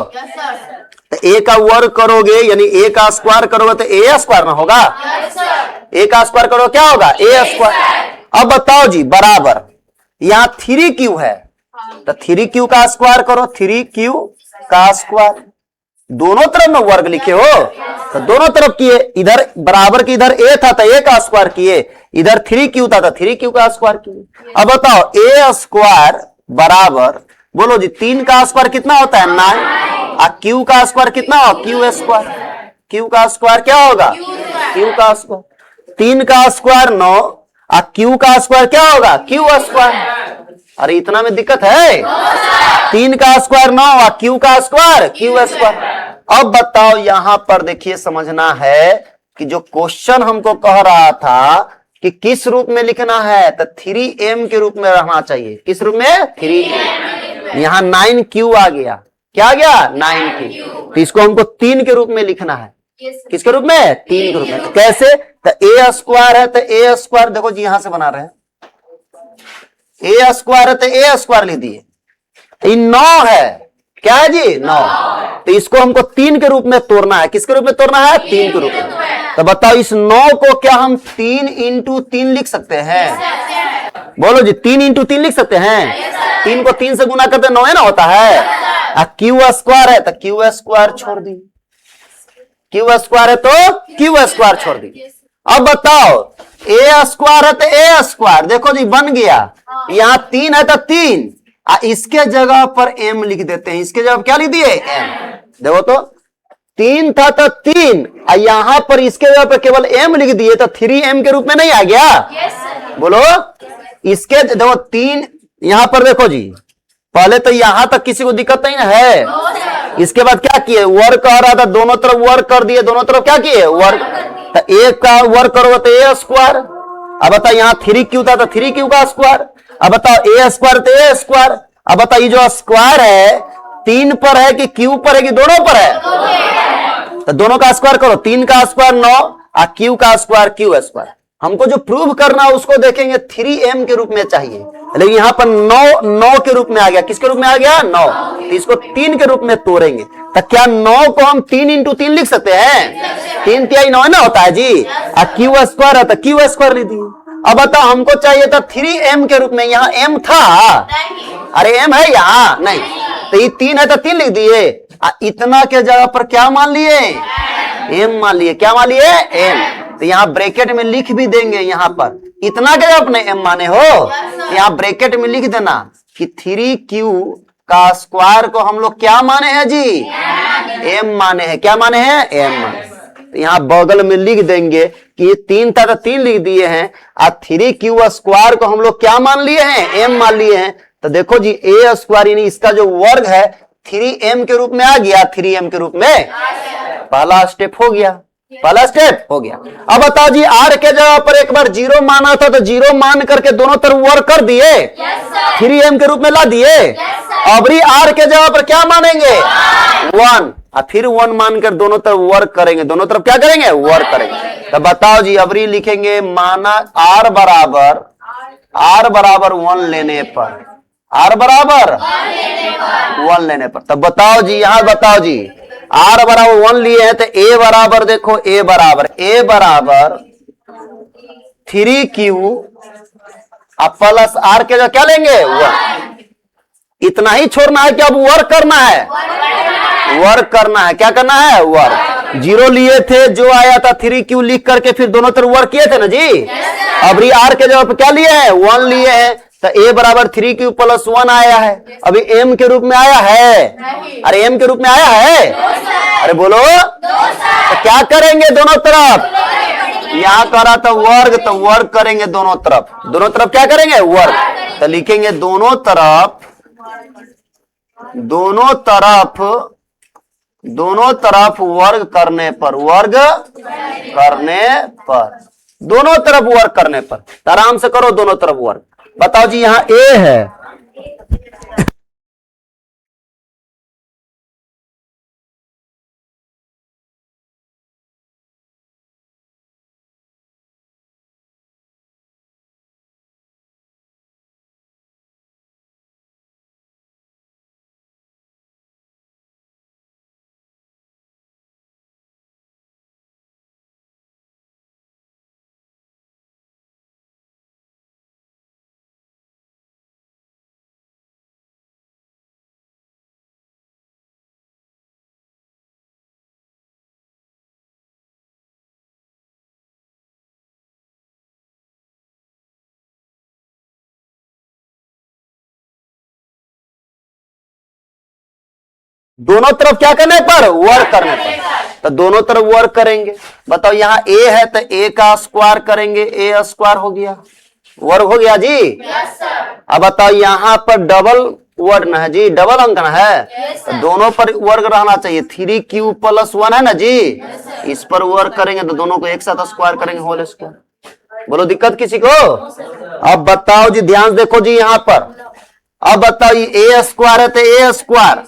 Speaker 1: तो a का वर्ग करोगे यानी a का स्क्वायर करोगे तो a स्क्वायर ना होगा, a का स्क्वायर करो क्या होगा, a स्क्वायर। अब बताओ जी बराबर, यहां 3q है तो 3q का स्क्वायर करो, 3q का स्क्वायर, दोनों तरफ में वर्ग लिखे हो तो दोनों तरफ किए, इधर बराबर की इधर a था तो a का स्क्वायर किए, इधर 3q था तो 3q का स्क्वायर किए। अब बताओ a स्क्वायर बराबर, बोलो जी 3 का स्क्वायर कितना होता है 9, और q का स्क्वायर कितना होगा, q स्क्वायर, q का स्क्वायर क्या होगा, q का स्क्वायर, 3 का स्क्वायर 9 क्यू का स्क्वायर क्या होगा, क्यू स्क्वायर। अरे इतना में दिक्कत है, 3 का स्क्वायर 9, क्यू का स्क्वायर क्यू स्क्वायर। अब बताओ यहां पर देखिए, समझना है कि जो क्वेश्चन हमको कह रहा था कि किस रूप में लिखना है, तो 3m के रूप में रहना चाहिए। किस रूप में, 3m। यहां 9q आ गया, क्या आ गया, 9q। तो इसको हमको 3 के रूप में लिखना है। किसके रूप में, 3 के रूप में। तो कैसे, तो ए स्क्वायर है तो ए स्क्वायर, देखो जी यहां से बना रहे हैं, ए स्क्वायर है तो ए स्क्वायर लिख दिए। 9 है, क्या है जी, 9। तो इसको हमको 3 के रूप में तोड़ना है। किसके रूप में तोड़ना है, 3 के रूप में। तो बताओ इस 9 को क्या हम 3 इंटू 3 लिख सकते हैं, बोलो जी, 3 इंटू 3 लिख सकते हैं। 3 को 3 से गुना करते 9 है ना होता है। क्यू स्क्वायर है तो क्यू स्क्वायर छोड़ दी, क्यू स्क्वायर है तो क्यू स्क्वायर छोड़ दी। अब बताओ ए स्क्वायर है तो ए स्क्वायर, देखो जी बन गया। यहां 3 है तो 3, इसके जगह पर m लिख देते हैं। इसके जगह क्या लिख दिए, m। देखो तो 3 था तो 3, यहां पर इसके जगह पर केवल m लिख दिए, तो 3m के रूप में नहीं आ गया। बोलो, इसके देखो 3, यहां पर देखो जी, पहले तो यहां तक किसी को दिक्कत नहीं है। इसके बाद क्या किए, वर्क कह रहा था, दोनों तरफ वर्क कर दिए, दोनों तरफ क्या किए, वर्क। तो एक का वर्क करोगे तो ए स्क्वायर। अब बताओ यहाँ 3q था तो 3q का स्क्वायर। अब बताओ ए स्क्वायर तो ए स्क्वायर। अब बताओ ये जो स्क्वायर है 3 पर है कि क्यू पर है कि दोनों पर है, तो दोनों का स्क्वायर करो। 3 का स्क्वायर 9 और क्यू का स्क्वायर क्यू स्क्वायर। हमको जो प्रूव करना है उसको देखेंगे 3m के रूप में चाहिए, लेकिन यहां पर 9 के रूप में आ गया। किसके रूप में आ गया, 9। तो इसको 3 के रूप में तोड़ेंगे। तो क्या 9 को हम 3 इंटू 3 लिख सकते हैं, 3 तिहाई 9 ना होता है जी। क्यू स्क्वायर है तो क्यू स्क्वायर लिख दिए। अब बताओ हमको चाहिए था 3m के रूप में, यहां m था, अरे m है यहां नहीं, तो ये 3 है तो 3 लिख दिए। इतना के जगह पर क्या मान लिए, m मान लिए। क्या मान लिए, m। तो यहां ब्रैकेट में लिख भी देंगे, यहां पर इतना के अपने m माने हो, यहां ब्रैकेट में लिख देना कि 3q का स्क्वायर को हम लोग क्या माने हैं जी, m माने हैं। क्या माने हैं, m माने। तो यहां बगल में लिख देंगे कि ये 3 था तो 3 लिख दिए हैं, और 3q स्क्वायर को हम लोग क्या मान लिए हैं, m मान लिए हैं। तो देखो जी ए स्क्वायर यानी इसका जो वर्ग है 3m के रूप में आ गया, 3m के रूप में। पहला स्टेप हो गया, पहला स्टेप हो गया। अब बताओ जी आर के जगह पर एक बार 0 माना था, तो 0 मान करके दोनों तरफ वर्क कर दिए, 3m के रूप में ला दिए। अबरी आर के जगह पर क्या मानेंगे, 1, और फिर 1 मानकर दोनों तरफ वर्क करेंगे। दोनों तरफ क्या करेंगे, वर्क करेंगे। तो बताओ जी अबरी लिखेंगे माना आर बराबर 1 लेने पर, आर बराबर 1 लेने पर। तब बताओ जी, यहां बताओ जी आर बराबर 1 लिए हैं, तो ए बराबर देखो, ए बराबर 3q प्लस आर के जो क्या लेंगे 1। इतना ही छोड़ना है कि अब वर्क करना है, वर्क करना है। क्या करना है, वर्क। 0 लिए थे, जो आया था 3q लिख करके फिर दोनों तरफ वर्क किए थे ना जी। अभी आर के जवाब क्या लिए हैं, 1 लिए हैं। तो a बराबर 3q प्लस 1 आया है। अभी m के रूप में आया है, अरे m के रूप में आया है, अरे बोलो। तो क्या करेंगे दोनों तरफ, यहां कह रहा था वर्ग, तो वर्ग करेंगे दोनों तरफ। दोनों तरफ क्या करेंगे, वर्ग। तो लिखेंगे दोनों तरफ वर्ग करने पर, दोनों तरफ वर्ग करने पर। तो आराम से करो दोनों तरफ वर्ग। बताओ जी यहां a है, दोनों तरफ क्या करने पर, वर्क करने पर। तो दोनों तरफ वर्क करेंगे। बताओ यहाँ ए है तो ए का स्क्वायर करेंगे, ए स्क्वायर हो गया, वर्ग हो गया जी। अब बताओ यहाँ पर डबल वर्ग ना है जी, डबल अंक ना है, तो दोनों पर वर्ग रहना चाहिए। 3q+1 है ना जी, इस पर वर्ग करेंगे तो दोनों को एक साथ स्क्वायर करेंगे, होल स्क्वायर। बोलो दिक्कत किसी को? अब बताओ जी, ध्यान देखो जी यहाँ पर। अब बताओ ये ए स्क्वायर है तो ए स्क्वायर।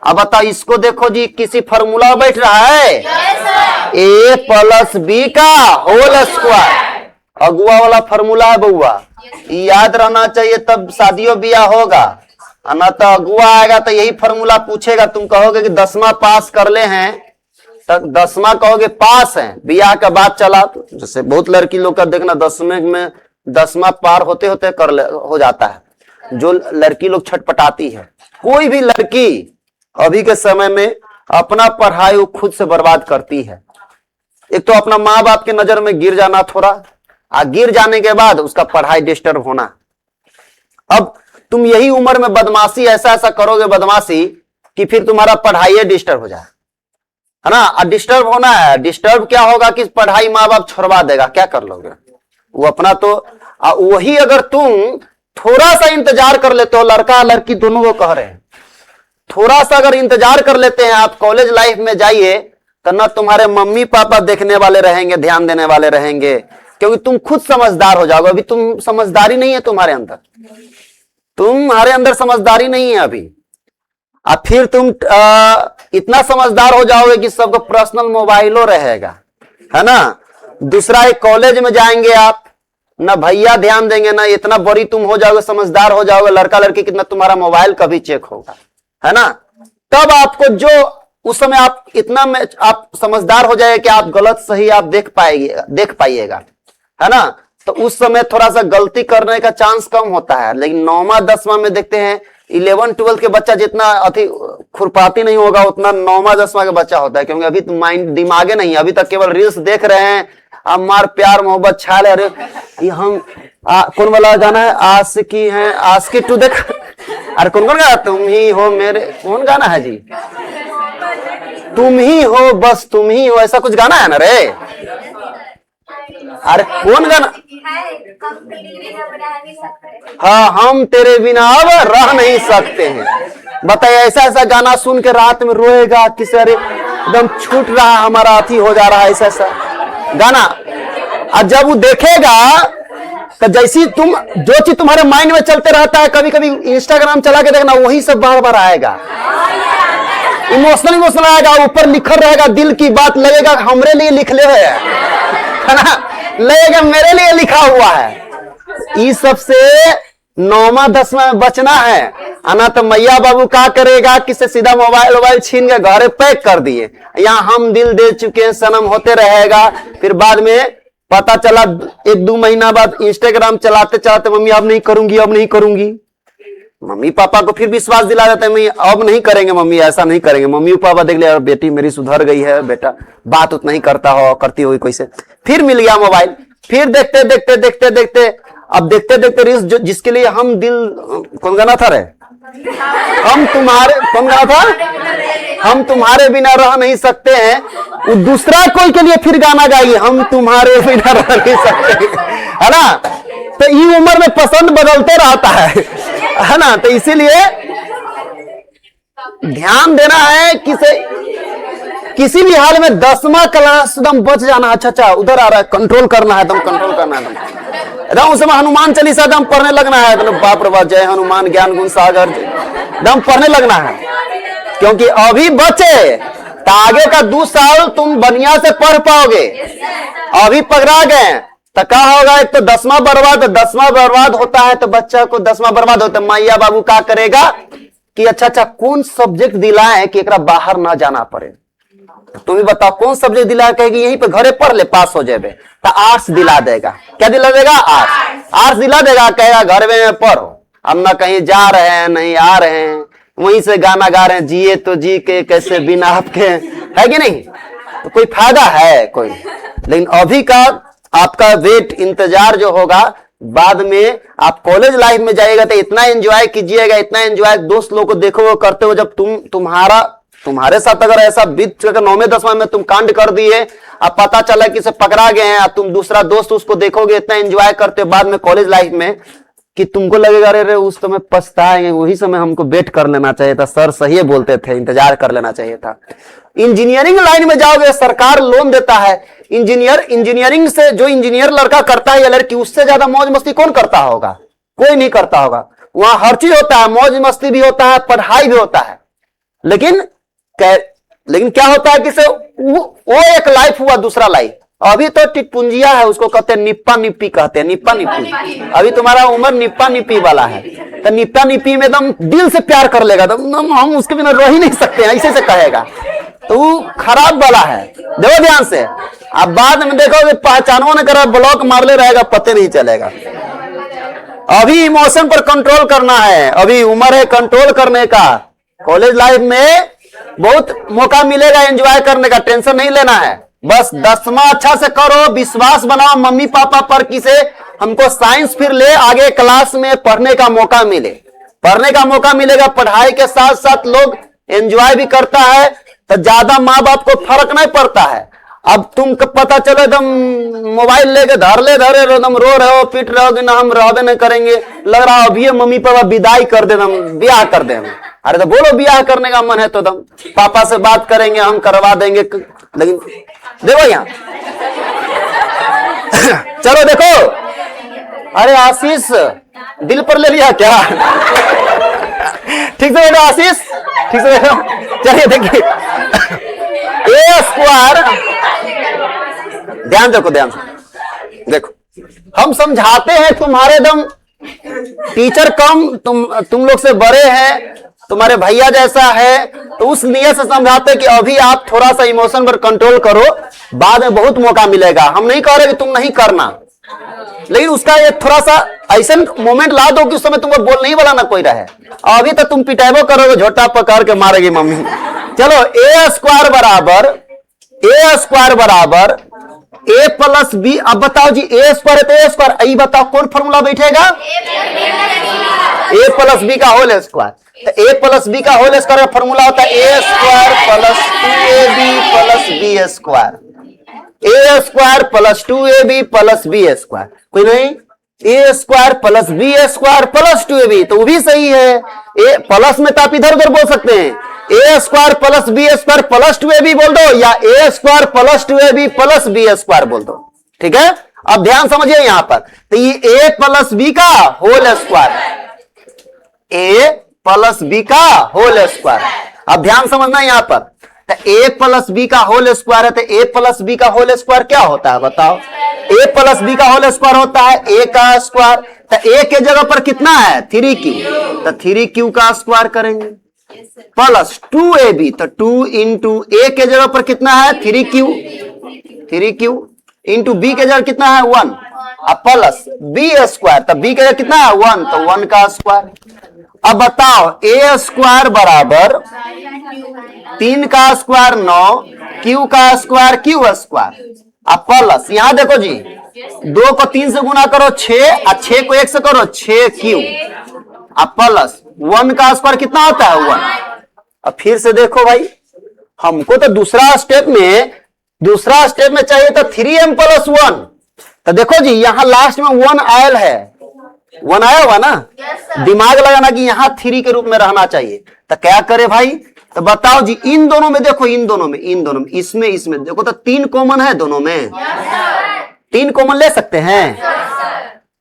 Speaker 1: अब बताओ इसको देखो जी, किसी फॉर्मूला बैठ रहा है, a+b का होल स्क्वायर। अगुआ वाला फॉर्मूला है बउआ, याद रहना चाहिए, तब शादियों ब्याह होगा। ना तो अगुआ आएगा तो यही फॉर्मूला पूछेगा, तुम कहोगे कि 10वां पास कर ले हैं, तब 10वां कहोगे पास है, ब्याह का बात चला तो जैसे बहुत लड़की लोग का देखना 10वें में 10वां पार होते होते हो जाता है। जो लड़की लोग छटपटाती है, कोई भी लड़की अभी के समय में अपना पढ़ाई वो खुद से बर्बाद करती है। एक तो अपना माँ बाप के नजर में गिर जाना थोड़ा, गिर जाने के बाद उसका पढ़ाई डिस्टर्ब होना। अब तुम यही उम्र में बदमाशी ऐसा ऐसा करोगे बदमाशी कि फिर तुम्हारा पढ़ाई डिस्टर्ब हो जाए, है ना। डिस्टर्ब होना है, डिस्टर्ब क्या होगा कि पढ़ाई माँ बाप छोड़वा देगा, क्या कर लोगे वो अपना। तो वही अगर तुम थोड़ा सा इंतजार कर लेते हो, लड़का लड़की दोनों को कह रहे हैं, थोड़ा सा अगर इंतजार कर लेते हैं, आप कॉलेज लाइफ में जाइए तो ना तुम्हारे मम्मी पापा देखने वाले रहेंगे, ध्यान देने वाले रहेंगे, क्योंकि तुम खुद समझदार हो जाओगे। अभी तुम समझदारी नहीं है तुम्हारे अंदर, तुम्हारे अंदर समझदारी नहीं है अभी। अब फिर तुम इतना समझदार हो जाओगे कि सबको पर्सनल मोबाइलो रहेगा, है ना। दूसरा एक कॉलेज में जाएंगे आप, ना भैया ध्यान देंगे, ना इतना बड़ी तुम हो जाओगे, समझदार हो जाओगे, लड़का लड़की कितना तुम्हारा मोबाइल कभी चेक होगा, है ना। तब आपको जो उस समय आप इतना में आप समझदार हो जाएगा कि आप गलत सही आप देख पाइएगा, है ना। तो उस समय थोड़ा सा गलती करने का चांस कम होता है। लेकिन 9वां 10वां में देखते हैं 11 12 के बच्चा जितना अति खुरपाती नहीं होगा, उतना 9वां 10वां का बच्चा होता है, क्योंकि अभी तो माइंड दिमागे नहीं है, अभी तक केवल रील्स देख रहे हैं। अब मार प्यार मोहब्बत छाल, अरे ये हम कौन वाला गाना है, आशिकी है आशिकी 2 देख, अरे कौन कौन गाना, तुम ही हो मेरे, कौन गाना है जी, तुम ही हो बस तुम ही हो, ऐसा कुछ गाना है ना रे। अरे कौन गाना, हाँ हम तेरे बिना अब रह नहीं सकते हैं। बताइए ऐसा ऐसा गाना सुन के रात में रोएगा किसी, अरे एकदम छूट रहा हमारा अथी हो जा रहा है, ऐसा ऐसा गाना। और जब वो देखेगा तो जैसी तुम जो चीज तुम्हारे माइंड में चलते रहता है, कभी कभी इंस्टाग्राम चला के देखना, वही सब बार बार आएगा, इमोशनल आएगा, ऊपर लिखा रहेगा, दिल की बात लगेगा हमरे लिए लिख ले है ना, लगेगा मेरे लिए लिखा हुआ है। इस सब से 9वां 10वां में बचना है, आना तो मैया बाबू क्या करेगा, किसे सीधा मोबाइल छीन के घरे पैक कर दिए, यहाँ हम दिल दे चुके हैं सनम होते रहेगा। फिर बाद में पता चला 1-2 महीना बाद इंस्टाग्राम चलाते चलाते, मम्मी अब नहीं करूंगी अब नहीं करूंगी। मम्मी पापा को फिर विश्वास दिला देते हैं, अब नहीं करेंगे मम्मी, ऐसा नहीं करेंगे। मम्मी पापा देख लिया बेटी मेरी सुधर गई है, बेटा बात उतना ही करती हो कैसे, फिर मिल गया मोबाइल, फिर देखते देखते देखते देखते अब देखते देखते रील्स जिसके लिए हम दिल, कौन गाना था रे, हम तुम्हारे, कौन गाना था, हम तुम्हारे बिना रह नहीं सकते हैं, वो दूसरा कोई के लिए फिर गाना गाइए, हम तुम्हारे बिना रह नहीं सकते, है ना। तो ये उम्र में पसंद बदलते रहता है ना। तो इसीलिए ध्यान देना है किसी भी हाल में 10वां क्लास एकदम बच जाना, अच्छा उधर आ रहा है, कंट्रोल करना है, एकदम कंट्रोल करना है, एकदम उस समय हनुमान चालीसा एकदम पढ़ने लगना है, मतलब बाप रे बाप जय हनुमान ज्ञान गुण सागर एकदम पढ़ने लगना है। क्योंकि अभी बचे तो आगे का 2 साल तुम बढ़िया से पढ़ पाओगे, अभी पकड़ा गए तो क्या होगा, एक तो 10वां बर्बाद होता है, तो बच्चा को 10वां बर्बाद होता है, मैया बाबू क्या करेगा कि अच्छा कौन सब्जेक्ट दिलाए कि एकरा बाहर ना जाना पड़े। तुम ही बताओ कौन सब्जेक्ट दिला, कहेगी यहीं पे घरे पढ़ ले पास हो जाए, तो आर्ट्स दिला देगा। क्या दिला देगा? आर्ट्स दिला देगा, कहेगा घर में पढ़ो, हम ना कहीं जा रहे हैं नहीं आ रहे हैं, वहीं से गाना गा रहे हैं, जिए तो जी के कैसे बिना आपके, है कि नहीं। तो कोई फायदा है कोई। लेकिन अभी का आपका वेट इंतजार जो होगा, बाद में आप कॉलेज लाइफ में जाइएगा तो इतना एंजॉय कीजिएगा, इतना एंजॉय दोस्त लोग को देखोगे करते हो, जब तुम्हारा तुम्हारे साथ अगर ऐसा बीत चुका 9वें 10वें में तुम कांड कर दिए, अब पता चला कि इसे पकड़ा गए हैं, तुम दूसरा दोस्त उसको देखोगे इतना एंजॉय करते हो बाद में कॉलेज लाइफ में कि तुमको लगेगा अरे उस समय पछताएंगे, वही समय हमको वेट कर लेना चाहिए था, सर सही बोलते थे, इंतजार कर लेना चाहिए था। इंजीनियरिंग लाइन में जाओगे, सरकार लोन देता है, इंजीनियरिंग से जो इंजीनियर लड़का करता है या लड़की, उससे ज्यादा मौज मस्ती कौन करता होगा? कोई नहीं करता होगा। वहां हर चीज होता है, मौज मस्ती भी होता है, पढ़ाई भी होता है, लेकिन क्या होता है कि वो एक लाइफ हुआ, दूसरा लाइफ। अभी तो टिटपुंजिया है, उसको कहते हैं निप्पा निप्पी, कहते हैं निप्पा निप्पी। अभी तुम्हारा उम्र निप्पा निप्पी वाला है, तो निप्पा निप्पी में एकदम दिल से प्यार कर लेगा, तो हम उसके बिना रह ही नहीं सकते हैं, ऐसे से कहेगा, तो वो खराब वाला है। देखो ध्यान से, अब बाद में देखोगे पहचानो न करा, ब्लॉक मार ले रहेगा, पते नहीं चलेगा। अभी इमोशन पर कंट्रोल करना है, अभी उम्र है कंट्रोल करने का। कॉलेज लाइफ में बहुत मौका मिलेगा एंजॉय करने का, टेंशन नहीं लेना है। बस 10वां अच्छा से करो, विश्वास बनाओ मम्मी पापा पर कि से हमको साइंस फिर ले आगे क्लास में पढ़ने का मौका मिले, पढ़ने का मौका मिलेगा। पढ़ाई के साथ साथ लोग एंजॉय भी करता है, तो ज्यादा माँ बाप को फर्क नहीं पड़ता है। अब तुम पता चलो एकदम मोबाइल लेके धरे एकदम रो रहे हो, पीट रहे हो कि ना हम रहबे नहीं करेंगे, लग रहा है अभी मम्मी पापा विदाई कर दे, ब्याह कर दे। अरे तो बोलो ब्याह करने का मन है तो दम पापा से बात करेंगे, हम करवा देंगे। लेकिन देखो यहाँ चलो देखो, अरे आशीष दिल पर ले लिया क्या? ठीक से बैठो आशीष, ठीक से बैठो। चलिए देखिए, ए स्क्वायर, ध्यान देखो, ध्यान से देखो, हम समझाते हैं, तुम्हारे दम टीचर कम, तुम लोग से बड़े हैं, तुम्हारे भैया जैसा है, तो उस नियत से समझाते हैं कि अभी आप थोड़ा सा इमोशन पर कंट्रोल करो, बाद में बहुत मौका मिलेगा। हम नहीं कह रहे कि तुम नहीं करना, लेकिन उसका ये थोड़ा सा ऐसा मोमेंट ला दो कि उस समय तुमको बोल नहीं वाला ना कोई रहे। अभी तो तुम पिटाइबो करोगे, झोटा पकड़ के मारेगी मम्मी। चलो ए स्क्वायर बराबर ए प्लस बी। अब बताओ जी, ए स्क्वायर है तो ए स्क्वायर, आई बताओ कौन फॉर्मूला बैठेगा? ए प्लस बी का होल स्क्वायर। तो ए प्लस बी का होल स्क्वायर का फॉर्मूला होता है A square plus 2ab plus B square, A square plus 2ab plus B square. कोई नहीं, A square plus B square plus 2ab, तो वो भी सही है। ए प्लस में तो आप इधर उधर बोल सकते हैं, A square plus B square plus 2ab बोल दो, या A square plus 2ab plus B square बोल दो। ठीक है, अब ध्यान समझिए यहां पर, तो ये ए प्लस बी का होल स्क्वायर, ए प्लस बी का होल स्क्वायर। अब ध्यान समझना यहां पर, तो ए प्लस बी का होल स्क्वायर है, तो ए प्लस बी का होल स्क्वायर क्या होता है बताओ? ए प्लस बी का होल स्क्वायर होता है ए का स्क्वायर। तो ए के जगह पर कितना है? 3q, तो 3q का स्क्वायर करेंगे प्लस 2ab, तो 2 इंटू ए के जगह पर कितना है? 3q इंटू बी के जगह कितना है? 1, अब प्लस बी स्क्वायर, तो बी के जगह कितना है? 1, तो 1 का स्क्वायर। अब बताओ, ए स्क्वायर बराबर 3 का स्क्वायर 9, क्यू का स्क्वायर क्यू स्क्वायर। अब प्लस यहां देखो जी, 2 को 3 से गुना करो 6, और 6 को 1 से करो 6q, अब प्लस 1 का स्क्वायर कितना होता है? 1। अब फिर से देखो भाई, हमको तो दूसरा स्टेप में चाहिए था 3m प्लस 1, तो देखो जी यहां लास्ट में 1 आयल है, 1 आया हुआ ना, दिमाग लगाना कि यहां 3 के रूप में रहना चाहिए। तो क्या करे भाई, तो बताओ जी, इन दोनों में देखो, इन दोनों में, इसमें देखो, तो 3 कॉमन है दोनों में, 3 कॉमन ले सकते हैं।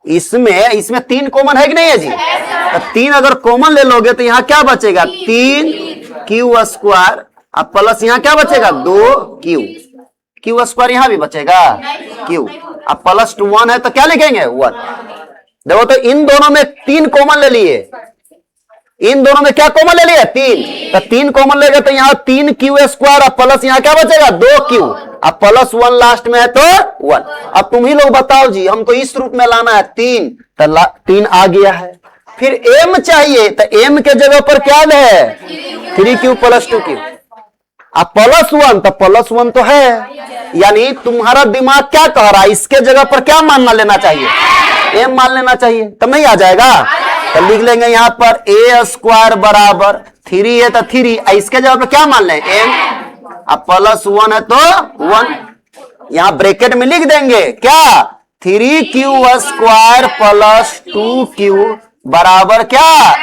Speaker 1: इसमें 3 कॉमन है कि नहीं है जी? तो 3 अगर कॉमन ले लोगे तो यहाँ क्या बचेगा? 3q स्क्वायर, अब प्लस यहाँ क्या बचेगा? 2q स्क्वायर, यहाँ भी बचेगा q, अब प्लस 1 है तो क्या लिखेंगे? 1। देखो, तो इन दोनों में 3 कॉमन ले लिए, इन दोनों में क्या कॉमन ले लिया? 3, तो 3 कॉमन ले गए, तो यहाँ 3q स्क्वायर, अब प्लस यहाँ क्या बचेगा? 2q, अब प्लस 1 लास्ट में है तो 1। अब तुम ही लोग बताओ जी, हमको इस रूप में लाना है 3, तो 3 आ गया है। फिर m चाहिए, तो m के जगह पर क्या है? 3q प्लस 2q, अब प्लस 1, तो प्लस 1 तो है, यानी तुम्हारा दिमाग क्या कह रहा है? इसके जगह पर क्या मानना लेना चाहिए? m मान लेना चाहिए, तब नहीं आ जाएगा? तो लिख लेंगे यहां पर ए स्क्वायर बराबर 3 है तो 3, इसके जगह पर क्या मान लें m, अब +1 है तो 1, यहां ब्रैकेट में लिख देंगे क्या 3q² + 2q बराबर क्या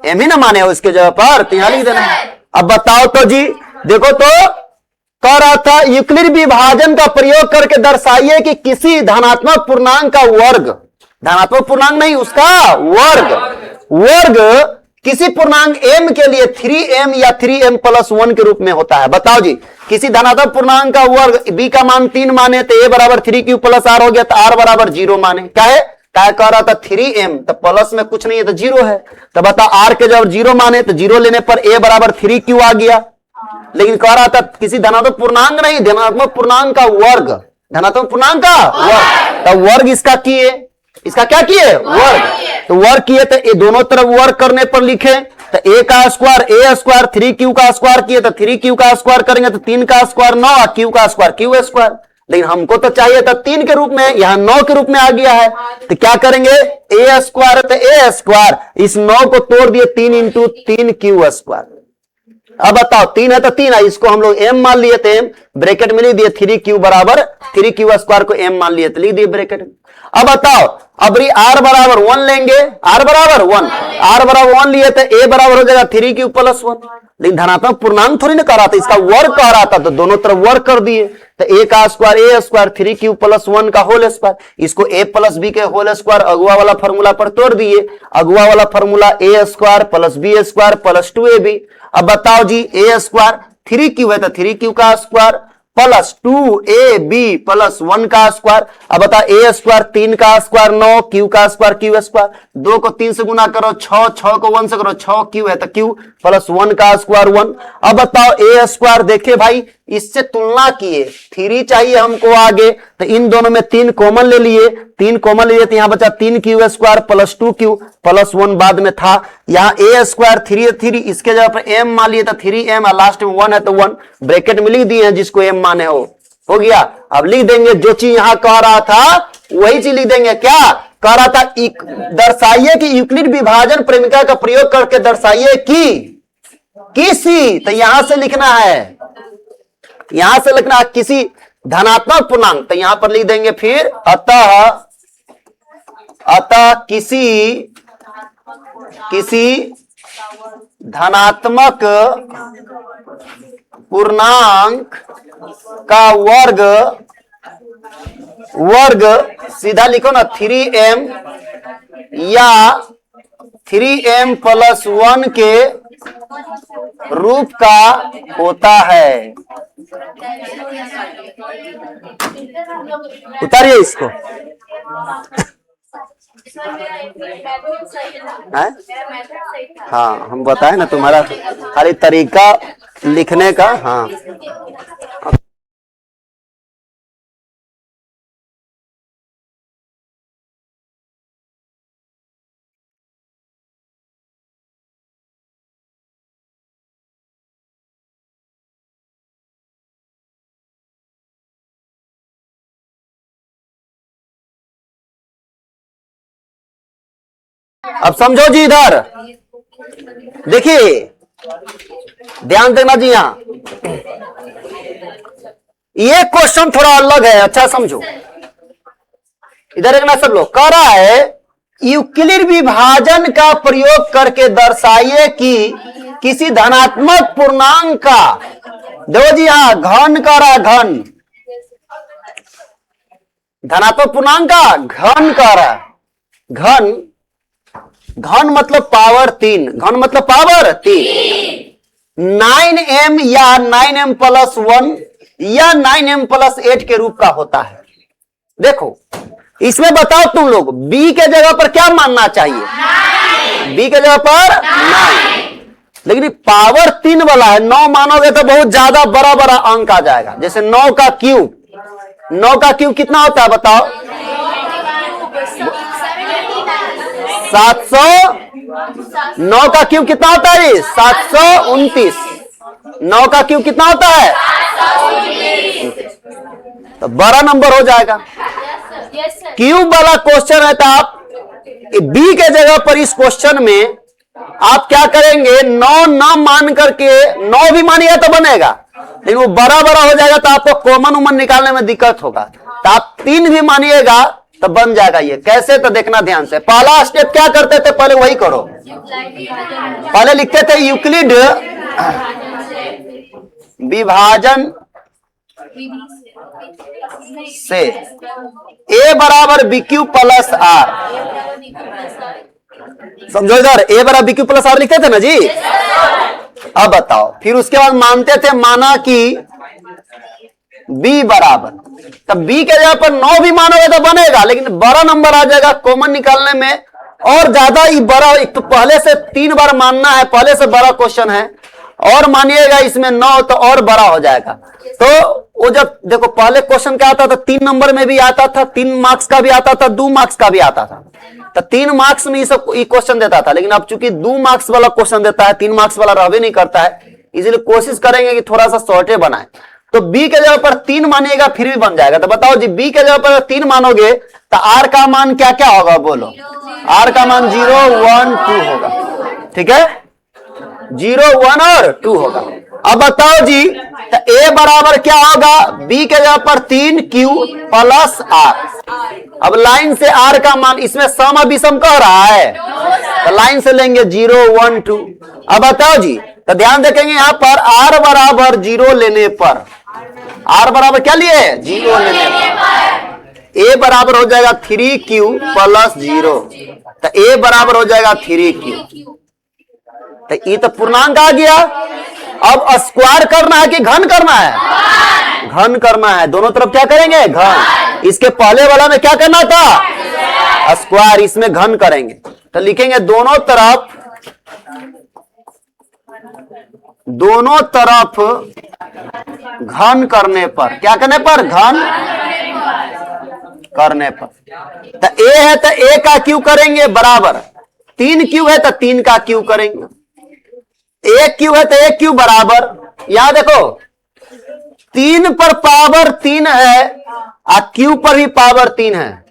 Speaker 1: m ही ना माने हो इसके जगह पर, तो यहां लिख देना। अब बताओ तो जी, देखो तो कह रहा था यूक्लिड विभाजन का प्रयोग करके दर्शाइए कि किसी धनात्मक पूर्णांक का वर्ग, धनात्मक पूर्णांक नहीं उसका वर्ग किसी पूर्णांक m के लिए 3m या 3m + 1 के रूप में होता है। बताओ जी, किसी धनात्मक पूर्णांक का वर्ग b का मान 3 माने तो a बराबर 3q + r हो गया, तो r बराबर 0 माने। क्या है, क्या कह रहा था 3m, तो प्लस में कुछ नहीं है तो 0 है, तो बताओ r के जब 0 माने तो 0 लेने पर a बराबर 3q आ गया। लेकिन कह रहा था किसी धनात्मक पूर्णांक नहीं, धनात्मक पूर्णांक का वर्ग, धनात्मक पूर्णांक का वर्ग, तो वर्ग इसका किए, इसका क्या किए वर्ग, तो वर्ग किए तो ये दोनों तरफ वर्ग करने पर लिखे तो a का स्क्वायर a², 3q का स्क्वायर किए तो 3q का स्क्वायर करेंगे तो 3 का स्क्वायर 9, q का स्क्वायर q²। लेकिन हमको तो चाहिए था 3 के रूप में, यहां 9 के रूप में आ गया है, तो क्या करेंगे a² तो a², इस 9 को तोड़ दिए 3 × 3q²। अब बताओ 3 है तो 3 है, इसको हम लोग m मान लिए थे, ब्रैकेट में लिख दिए 3q बराबर 3q² को m मान लिए तो लिख दिए ब्रैकेट में। अब बताओ अब r बराबर 1 लेंगे, r बराबर 1 लिए तो a बराबर हो जाएगा 3q + 1। लेकिन धनात्मक पूर्णांक थोड़ी ना कर रहा था, इसका वर्ग कह रहा था, तो दोनों तरफ वर्ग कर दिए, तो a का स्क्वायर a², 3q + 1 का होल स्क्वायर, इसको a + b के होल स्क्वायर अगुआ वाला फॉर्मूला पर तोड़ दिए, अगुआ वाला फॉर्मूला a² + b² + 2ab। अब बताओ जी a² 3q है तो 3q का स्क्वायर + 2ab + 1 का स्क्वायर। अब बता a² 3 का स्क्वायर 9, q का स्क्वायर q², 2 को 3 से गुना करो 6, 6 को 1 से करो 6q है तो q + 1 का स्क्वायर 1। अब बताओ a² देखे भाई, इससे तुलना किए 3 चाहिए हमको आगे, तो इन दोनों में 3 कॉमन ले लिए, 3 कॉमन ले लिए तो यहां बचा 3q² + 2q + 1 बाद में था, यहां a² 3 इसके जगह पर m मान लिए तो 3m और लास्ट में 1 है तो 1 ब्रैकेट में लिख दिए हैं जिसको m माने हो गया। अब लिख देंगे जो चीज यहां कह रहा था वही चीज लिख देंगे, क्या कह रहा था दर्शाइए कि यूक्लिड विभाजन प्रेमिका का प्रयोग करके दर्शाइए कि किसी, तो यहां से लिखना है, यहां से लिखना किसी धनात्मक पूर्णांक, तो यहां पर लिख देंगे फिर अतः किसी धनात्मक पूर्णांक का वर्ग सीधा लिखो ना 3m या 3m + 1 के रूप का होता है। उतारिए इसको हाँ, हम बताए ना तुम्हारा खाली तरीका लिखने का। हाँ अब समझो जी, इधर देखिए ध्यान देना जी, यहां ये क्वेश्चन थोड़ा अलग है, अच्छा समझो। इधर देखना सब लोग, कह रहा है यूक्लिड विभाजन का प्रयोग करके दर्शाइए कि किसी धनात्मक पूर्णांक का, देखो जी यहां घन कह रहा है, धनात्मक पूर्णांक का घन कह रहा है, घन मतलब पावर 3, घन मतलब पावर 3, 9m या 9m + 1 या 9m + 8 के रूप का होता है। देखो इसमें बताओ तुम लोग b के जगह पर क्या मानना चाहिए, b के जगह पर 9, लेकिन पावर 3 वाला है, 9 मानोगे तो बहुत ज्यादा बड़ा बड़ा अंक आ जाएगा। जैसे 9 का क्यूब कितना होता है बताओ, 700, 9 का क्यूब कितना होता है 729, 9 का क्यूब कितना होता है, तो बड़ा नंबर हो जाएगा। क्यूब वाला क्वेश्चन है तो आप बी के जगह पर इस क्वेश्चन में आप क्या करेंगे, 9 न मान करके 9 भी मानिएगा तो बनेगा, लेकिन वो बड़ा बड़ा हो जाएगा तो आपको कॉमन उमन निकालने में दिक्कत होगा। तो आप 3 भी मानिएगा तो बन जाएगा। ये कैसे, तो देखना ध्यान से। पहला स्टेप क्या करते थे, पहले वही करो। पहले लिखते थे यूक्लिड विभाजन से ए बराबर बी क्यू प्लस आर। समझो इधर, ए बराबर बी क्यू प्लस आर लिखते थे ना जी। अब बताओ, फिर उसके बाद मानते थे, माना कि b बराबर, तब b के जगह पर 9 भी मानोगे तो बनेगा, लेकिन बड़ा नंबर आ जाएगा कॉमन निकालने में और ज्यादा ही बड़ा। एक तो पहले से 3 बार मानना है, पहले से बड़ा क्वेश्चन है, और मानिएगा इसमें 9 तो और बड़ा हो जाएगा। तो वो जब देखो पहले क्वेश्चन क्या आता था, 3 नंबर में भी आता था, 3 मार्क्स का भी आता था, 2 मार्क्स का भी आता था। तो 3 मार्क्स में ये क्वेश्चन देता था, लेकिन अब चूंकि 2 मार्क्स वाला क्वेश्चन देता है, 3 मार्क्स वाला रहबे नहीं करता है, इसलिए कोशिश करेंगे कि थोड़ा सा शॉर्टे बनाए। तो b के जगह पर 3 मानिएगा फिर भी बन जाएगा। तो बताओ जी, b के जगह पर 3 मानोगे तो r का मान क्या क्या होगा, बोलो। r का मान 0, 1, 2 होगा, ठीक है, 0, 1 और 2 होगा। अब बताओ जी, तो a बराबर क्या होगा, b के जगह पर 3q प्लस r। अब लाइन से r का मान, इसमें सम विषम कह रहा है, तो लाइन से लेंगे 0, 1, 2। अब बताओ जी, तो ध्यान देखेंगे यहां पर r बराबर 0 लेने पर, r बराबर क्या लिए, 0 लेने पर a बराबर हो जाएगा 3q प्लस 0। तो a बराबर हो जाएगा 3q। तो ये तो पूर्णांक आ गया। अब स्क्वायर करना है कि घन करना है, घन करना है। दोनों तरफ क्या करेंगे, घन। इसके पहले वाला में क्या करना था, स्क्वायर, इसमें घन करेंगे। तो लिखेंगे दोनों तरफ घन करने पर, क्या करने पर, घन करने पर। तो a है तो a का क्यू करेंगे बराबर, 3q है तो 3 का क्यू करेंगे, 1q है तो 1q बराबर, यहां देखो 3 पर पावर 3 है और q पर भी पावर 3 है।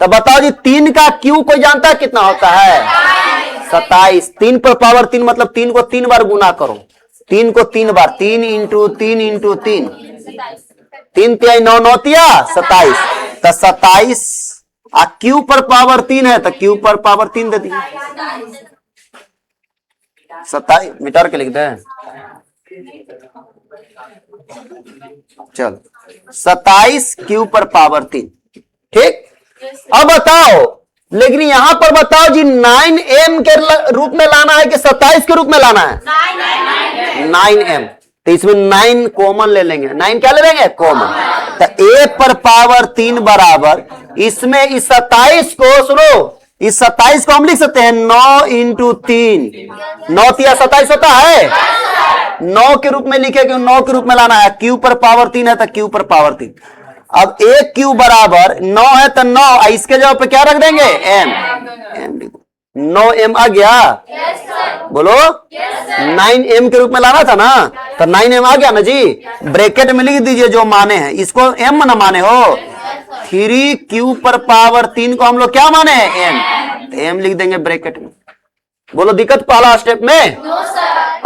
Speaker 1: तो बताओ जी, 3 का q कोई जानता है कितना होता है, 27। 3 पर पावर 3 मतलब 3 को 3 बार गुना करो, 3 को 3 बार, 3 इंटू 3 इंटू 3, 3 तिहाई 9, 9 तिया 27। तो 27 और q पर पावर 3 है तो q पर पावर 3 दे दी, 27 मीटर के लिख दे। चलो 27 q पर पावर 3, ठीक। अब बताओ, लेकिन यहां पर बताओ जी, 9m के रूप में लाना है कि 27 के रूप में लाना है, 9m। तो इसमें 9 कॉमन ले लेंगे, 9 क्या ले लेंगे, कॉमन। तो a पर पावर 3 बराबर, इसमें इस 27 को, सुनो, इस 27 को हम लिख सकते हैं 9 इंटू 3, 9 तिया 27 होता है, 9 के रूप में लिखे, क्यों 9 के रूप में लाना है। q पर पावर 3 है तो q पर पावर 3। अब 1q बराबर 9 है तो 9, इसके जगह पे क्या रख देंगे, m। 9m आ गया, बोलो, 9m के रूप में लाना था ना, तो 9m आ गया ना जी। ब्रैकेट में लिख दीजिए जो माने हैं, इसको m ना माने हो, 3q पर पावर 3 को हम लोग क्या माने हैं, m। तो m लिख देंगे ब्रैकेट में। बोलो दिक्कत पहला स्टेप में।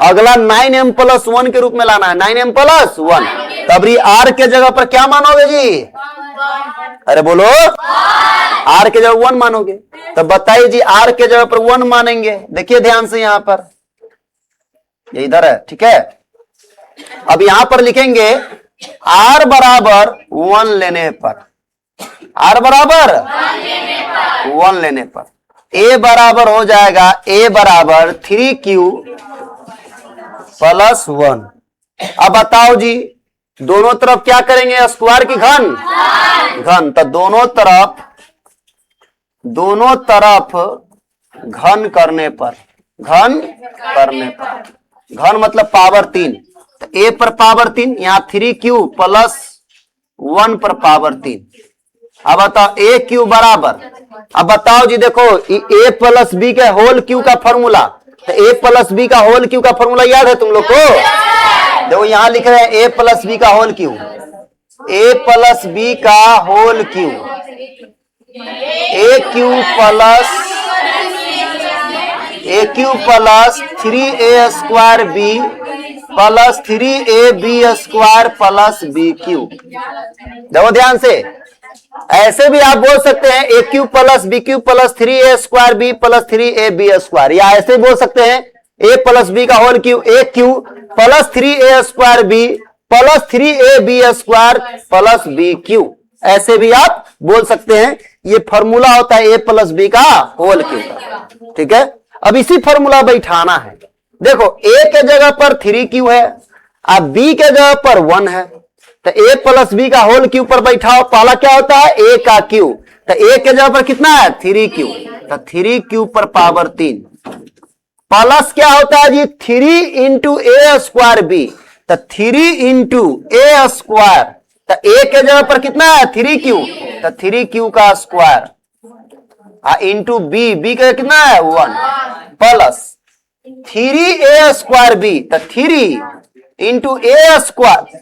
Speaker 1: अगला 9m प्लस 1 के रूप में लाना है, 9m प्लस 1। तब r के जगह पर क्या मानोगे जी, अरे बोलो, r के जगह 1 मानोगे। तो बताइए जी, r के जगह पर 1 मानेंगे, देखिए ध्यान से यहां पर, ये इधर है, ठीक है। अब यहां पर लिखेंगे r बराबर 1 लेने पर, r बराबर 1 लेने पर a बराबर हो जाएगा, a बराबर 3q प्लस 1। अब बताओ जी, दोनों तरफ क्या करेंगे, स्क्वायर की घन, घन। तो दोनों तरफ घन करने पर, घन मतलब पावर 3। तो a पर पावर 3, यहां 3q प्लस 1 पर पावर 3। अब बताओ aq बराबर, अब बताओ जी, देखो a प्लस बी के होल क्यू का फॉर्मूला, तो a प्लस बी का होल क्यू का फॉर्मूला याद है तुम लोग को। देखो यहां लिख रहे हैं a प्लस बी का whole cube, a plus B का whole cube, a cube plus A cube plus 3a² B plus 3ab² plus B cube. देखो ध्यान से, ऐसे भी आप बोल सकते हैं A cube plus B cube plus 3a² B plus 3ab², या ऐसे बोल सकते हैं ए प्लस बी का whole cube, A cube plus 3a² B plus 3ab² plus B cube. ऐसे भी आप बोल सकते हैं। ये फॉर्मूला होता है ए प्लस बी का होल क्यू। ठीक है, अब इसी फॉर्मूला बैठाना है। देखो ए के जगह पर 3q है, अब बी के जगह पर 1 है, तो ए प्लस बी का होल क्यू पर बैठाओ। पहला क्या होता है ए का क्यू, तो ए के जगह पर कितना है 3q, तो 3q पर पावर 3 प्लस क्या होता है जी 3 इंटू a² बी, तो 3 इंटू a², तो ए के जगह पर कितना है 3q, तो 3q का स्क्वायर इंटू बी, बी का कितना है 1 प्लस 3a² बी, तो 3 इंटू a²,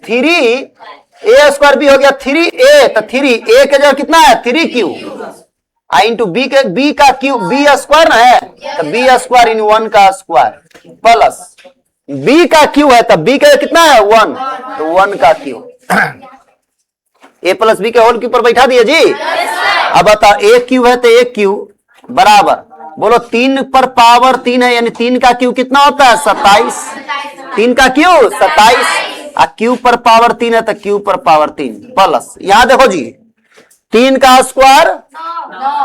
Speaker 1: 3a² बी हो गया 3a, तो 3a के जगह कितना है 3q इंटू बी के बी का क्यू, बी स्क्वायर ना है, तो b² इन 1 का स्क्वायर प्लस बी का क्यू है, तो बी का कितना है 1, तो 1 का क्यू। ए प्लस बी के होल क्यू पर बैठा दिए जी। अब बताओ ए क्यू है तो ए क्यू बराबर बोलो 3 पर पावर 3 है, यानी 3 का क्यू कितना होता है 27, 3 का क्यू 27, और क्यू पर पावर 3 है तो क्यू पर पावर 3 प्लस, यहां देखो जी 3 का स्क्वायर,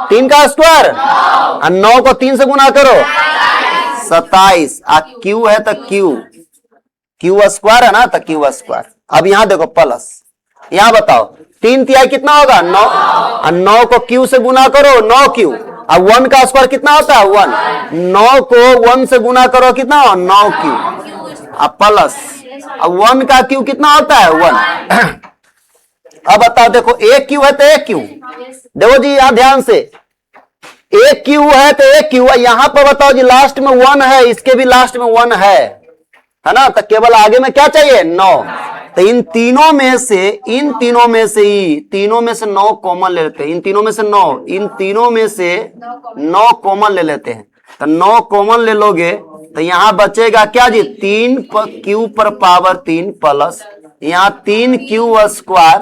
Speaker 1: 3 का स्क्वायर और 9 को 3 से गुना करो 27, क्यू है तो क्यू स्क्वायर है ना, तो क्यू स्क्वायर। अब यहां देखो प्लस, यहां बताओ 3 तिहाई कितना होगा 9, और 9 को क्यू से गुना करो 9q, अब 1 का स्क्वायर कितना होता है 1, 9 को 1 से गुना करो कितना हो 9q, अब प्लस अब 1 का क्यू कितना होता है 1। अब बताओ देखो ए क्यू है तो ए क्यू, देखो जी यहां ध्यान से ए क्यू है तो ए क्यू, यहां पर बताओ जी लास्ट में 1 है, इसके भी लास्ट में 1 है ना, तो केवल आगे में क्या चाहिए 9, तो इन तीनों में से 9 कॉमन ले लेते हैं, इन तीनों में से 9 कॉमन ले लेते हैं, तो 9 कॉमन ले लोगे तो यहां बचेगा क्या जी 3q पर पावर 3 प्लस यहां 3q²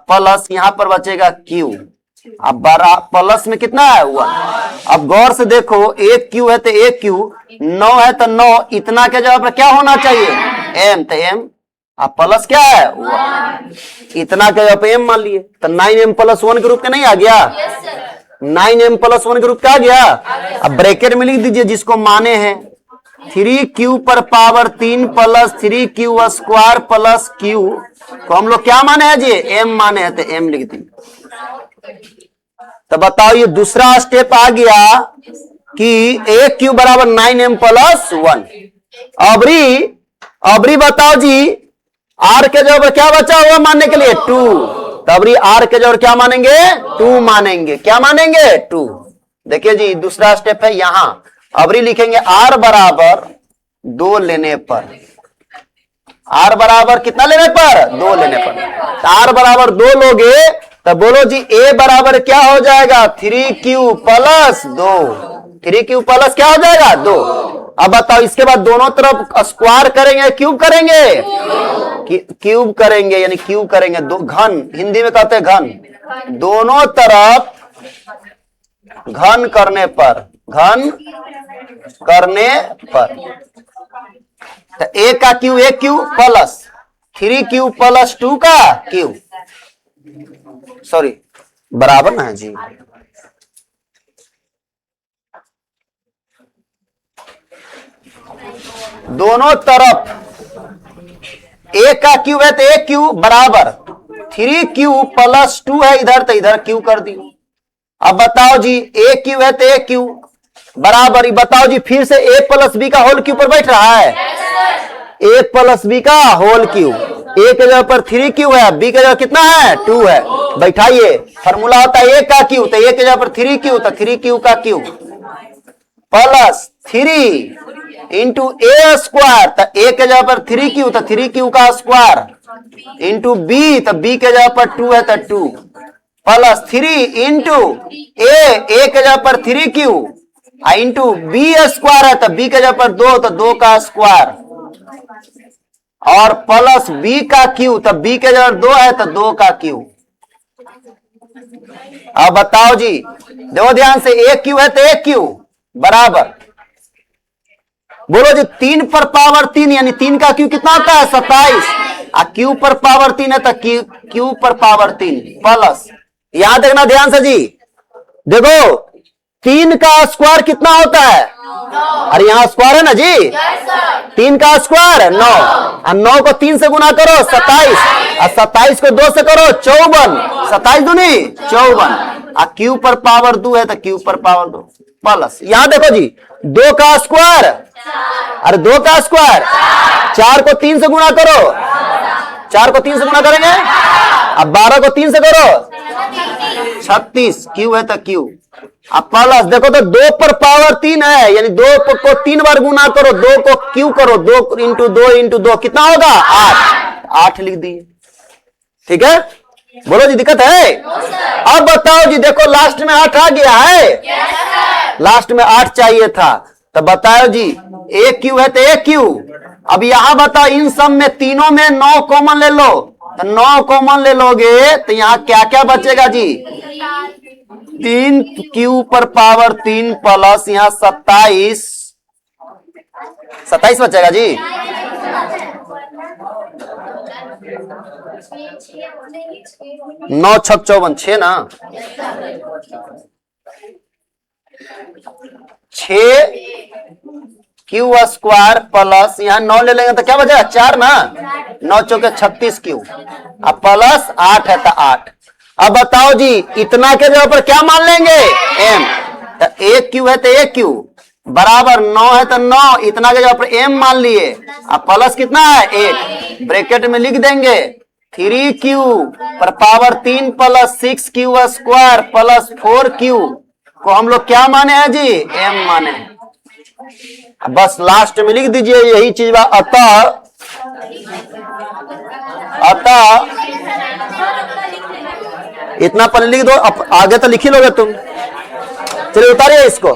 Speaker 1: प्लस यहां पर बचेगा q, अब बड़ा प्लस में कितना है 1। अब गौर से देखो एक क्यू है तो एक क्यू, 9 है तो 9, इतना के जगह पर क्या होना चाहिए m, तो m, अब प्लस क्या है 1, इतना के जगह पे m मान लिए, तो 9m + 1 के रूप में नहीं आ गया, 9m + 1 के रूप में आ गया। अब ब्रैकेट में लिख दीजिए जिसको माने हैं 3q पर power 3 plus 3q² plus q को हम लोग क्या माने हैं जी m माने हैं, तो m लिख दी। तो बताओ ये दूसरा स्टेप आ गया कि a क्यू बराबर 9m + 1। अबरी बताओ जी r के जगह क्या बचा हुआ मानने के लिए 2, तो अबरी r के जगह क्या मानेंगे 2 मानेंगे, क्या मानेंगे 2। देखिए जी दूसरा स्टेप है, यहां अबरी लिखेंगे r बराबर 2 लेने पर, r बराबर कितना लेने पर 2 लेने पर, तो r बराबर 2 लोगे तो बोलो जी a बराबर क्या हो जाएगा 3q + 2, 3q प्लस क्या हो जाएगा 2। अब बताओ इसके बाद दोनों तरफ स्क्वायर करेंगे क्यूब करेंगे, क्यूब करेंगे यानी क्यूब करेंगे, दो घन हिंदी में कहते हैं घन, दोनों तरफ घन करने पर तो a का Q a cube plus 3q + 2 का क्यू, सॉरी बराबर ना है जी, दोनों तरफ a का क्यू है तो a क्यू बराबर 3q + 2 है इधर, तो इधर क्यू कर दी। अब बताओ जी a क्यू है तो a क्यू बराबर, बताओ जी फिर से a + b का होल क्यू पर बैठ रहा है, a + b का होल क्यू, a के जगह पर 3q है, b के जगह कितना है 2 है, बैठाइए फॉर्मूला होता है a का क्यू, तो a के जगह पर 3q, तो 3q का क्यू प्लस 3 इंटू a², तो a के जगह पर 3q, तो 3q का स्क्वायर इंटू b, तो b के जगह पर 2 है तो 2 प्लस 3 इंटू a के जगह पर 3q इंटू बी स्क्वायर है तो बी के जगह पर 2 तो 2 का स्क्वायर और प्लस बी का क्यू तो बी के जगह 2 है तो 2 का क्यू। अब बताओ जी, देखो ध्यान से, एक क्यू है तो एक क्यू बराबर, बोलो जी 3 पर पावर 3 यानी 3 का क्यू कितना होता है 27, और क्यू पर पावर 3 है तो क्यू पर पावर 3 प्लस, यहां देखना ध्यान से जी, देखो 3 का स्क्वायर कितना होता है, अरे यहां स्क्वायर है ना जी, 3 का स्क्वायर 9, और 9 को 3 से गुना करो 27, और 27 को 2 से करो 54, 27 दूनी 54, और क्यू पर पावर 2 है तो क्यू पर पावर 2 प्लस, यहां देखो जी 2 का स्क्वायर, अरे 2 का स्क्वायर 4 को 3 से गुना करो, 4 को 3 से गुना करेंगे, अब 12 को 3 से करो 36, क्यू है तो क्यू, अब प्लस देखो तो 2 पर पावर 3 है यानी 2 को 3 बार गुना करो, 2 को क्यू करो, 2 इंटू 2 कितना होगा 8 लिख दिए। ठीक है, बोलो जी दिक्कत है? अब बताओ जी, देखो लास्ट में 8 आ गया है, लास्ट में 8 चाहिए था, तो बताओ जी एक क्यू है तो एक क्यू, अब यहां बताओ इन सब में तीनों में 9 कॉमन ले लो, तो 9 कॉमन ले लोगे तो यहां क्या क्या बचेगा जी, 3 क्यू पर पावर 3 प्लस यहां 27 बचेगा जी, 9 6 54 6 ना, 6 क्यू स्क्वायर प्लस यहां 9 ले लेंगे तो क्या बचेगा 4 ना, 9 चौके 36 क्यू, अब प्लस 8 है तो 8। अब बताओ जी इतना के जगह पर क्या मान लेंगे m, तो एक क्यू है तो एक क्यू बराबर 9 है तो 9, इतना के जगह पर m मान लिए, अब प्लस कितना है 8, ब्रैकेट में लिख देंगे 3 क्यू पर power 3 plus 6 Q square plus 4 Q को हम लोग क्या माने हैं जी m माने, बस लास्ट में लिख दीजिए यही चीज। अतः इतना पर लिख दो, अब आगे तो लिख ही लोगे तुम, चलिए उतारिए इसको।